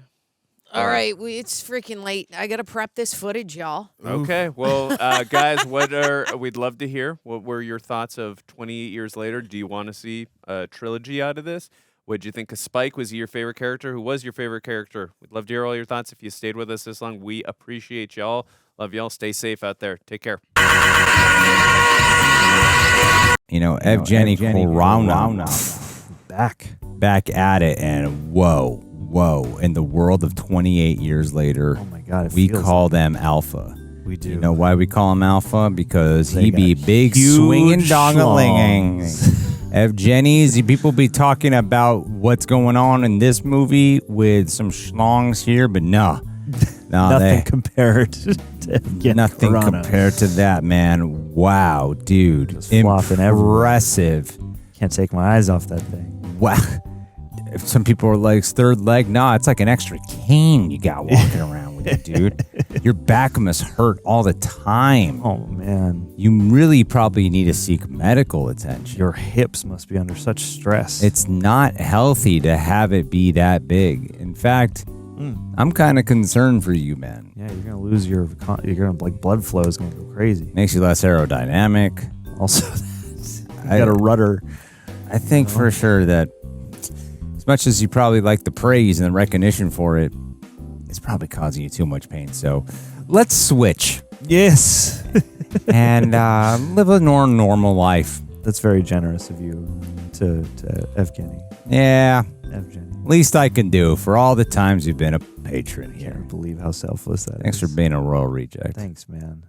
All right, it's freaking late. I got to prep this footage, y'all. Okay. Well, guys, we'd love to hear what were your thoughts of 28 years later? Do you want to see a trilogy out of this? What did you think of Spike? Was he your favorite character? Who was your favorite character? We'd love to hear all your thoughts. If you stayed with us this long, we appreciate y'all. Love y'all. Stay safe out there. Take care. Evgeny Koraunov back at it, and whoa, in the world of 28 years later, Oh my God, we call them Alpha. We do. You know why we call him Alpha? Because They he be got big huge swinging dongalinging. schlongs. Evgeny's, people be talking about what's going on in this movie with some schlongs here, but no. Nothing compared to Evgeny Nothing Corona. compared to that, man. Wow, dude. Just flopping everywhere. Impressive. Can't take my eyes off that thing. Wow. If some people are like, third leg. Nah, it's like an extra cane you got walking around with you, dude. Your back must hurt all the time. Oh, man. You really probably need to seek medical attention. Your hips must be under such stress. It's not healthy to have it be that big. In fact, I'm kind of concerned for you, man. Yeah, you're gonna lose you're gonna like blood flow is gonna go crazy. Makes you less aerodynamic. Also, you got a rudder. I think for sure that as much as you probably like the praise and the recognition for it, it's probably causing you too much pain. So let's switch. Yes. And live a normal life. That's very generous of you to Evgeny. Yeah. Evgeny. Least I can do for all the times you've been a patron here. I can't believe how selfless that is. Thanks for being a royal reject. Thanks, man.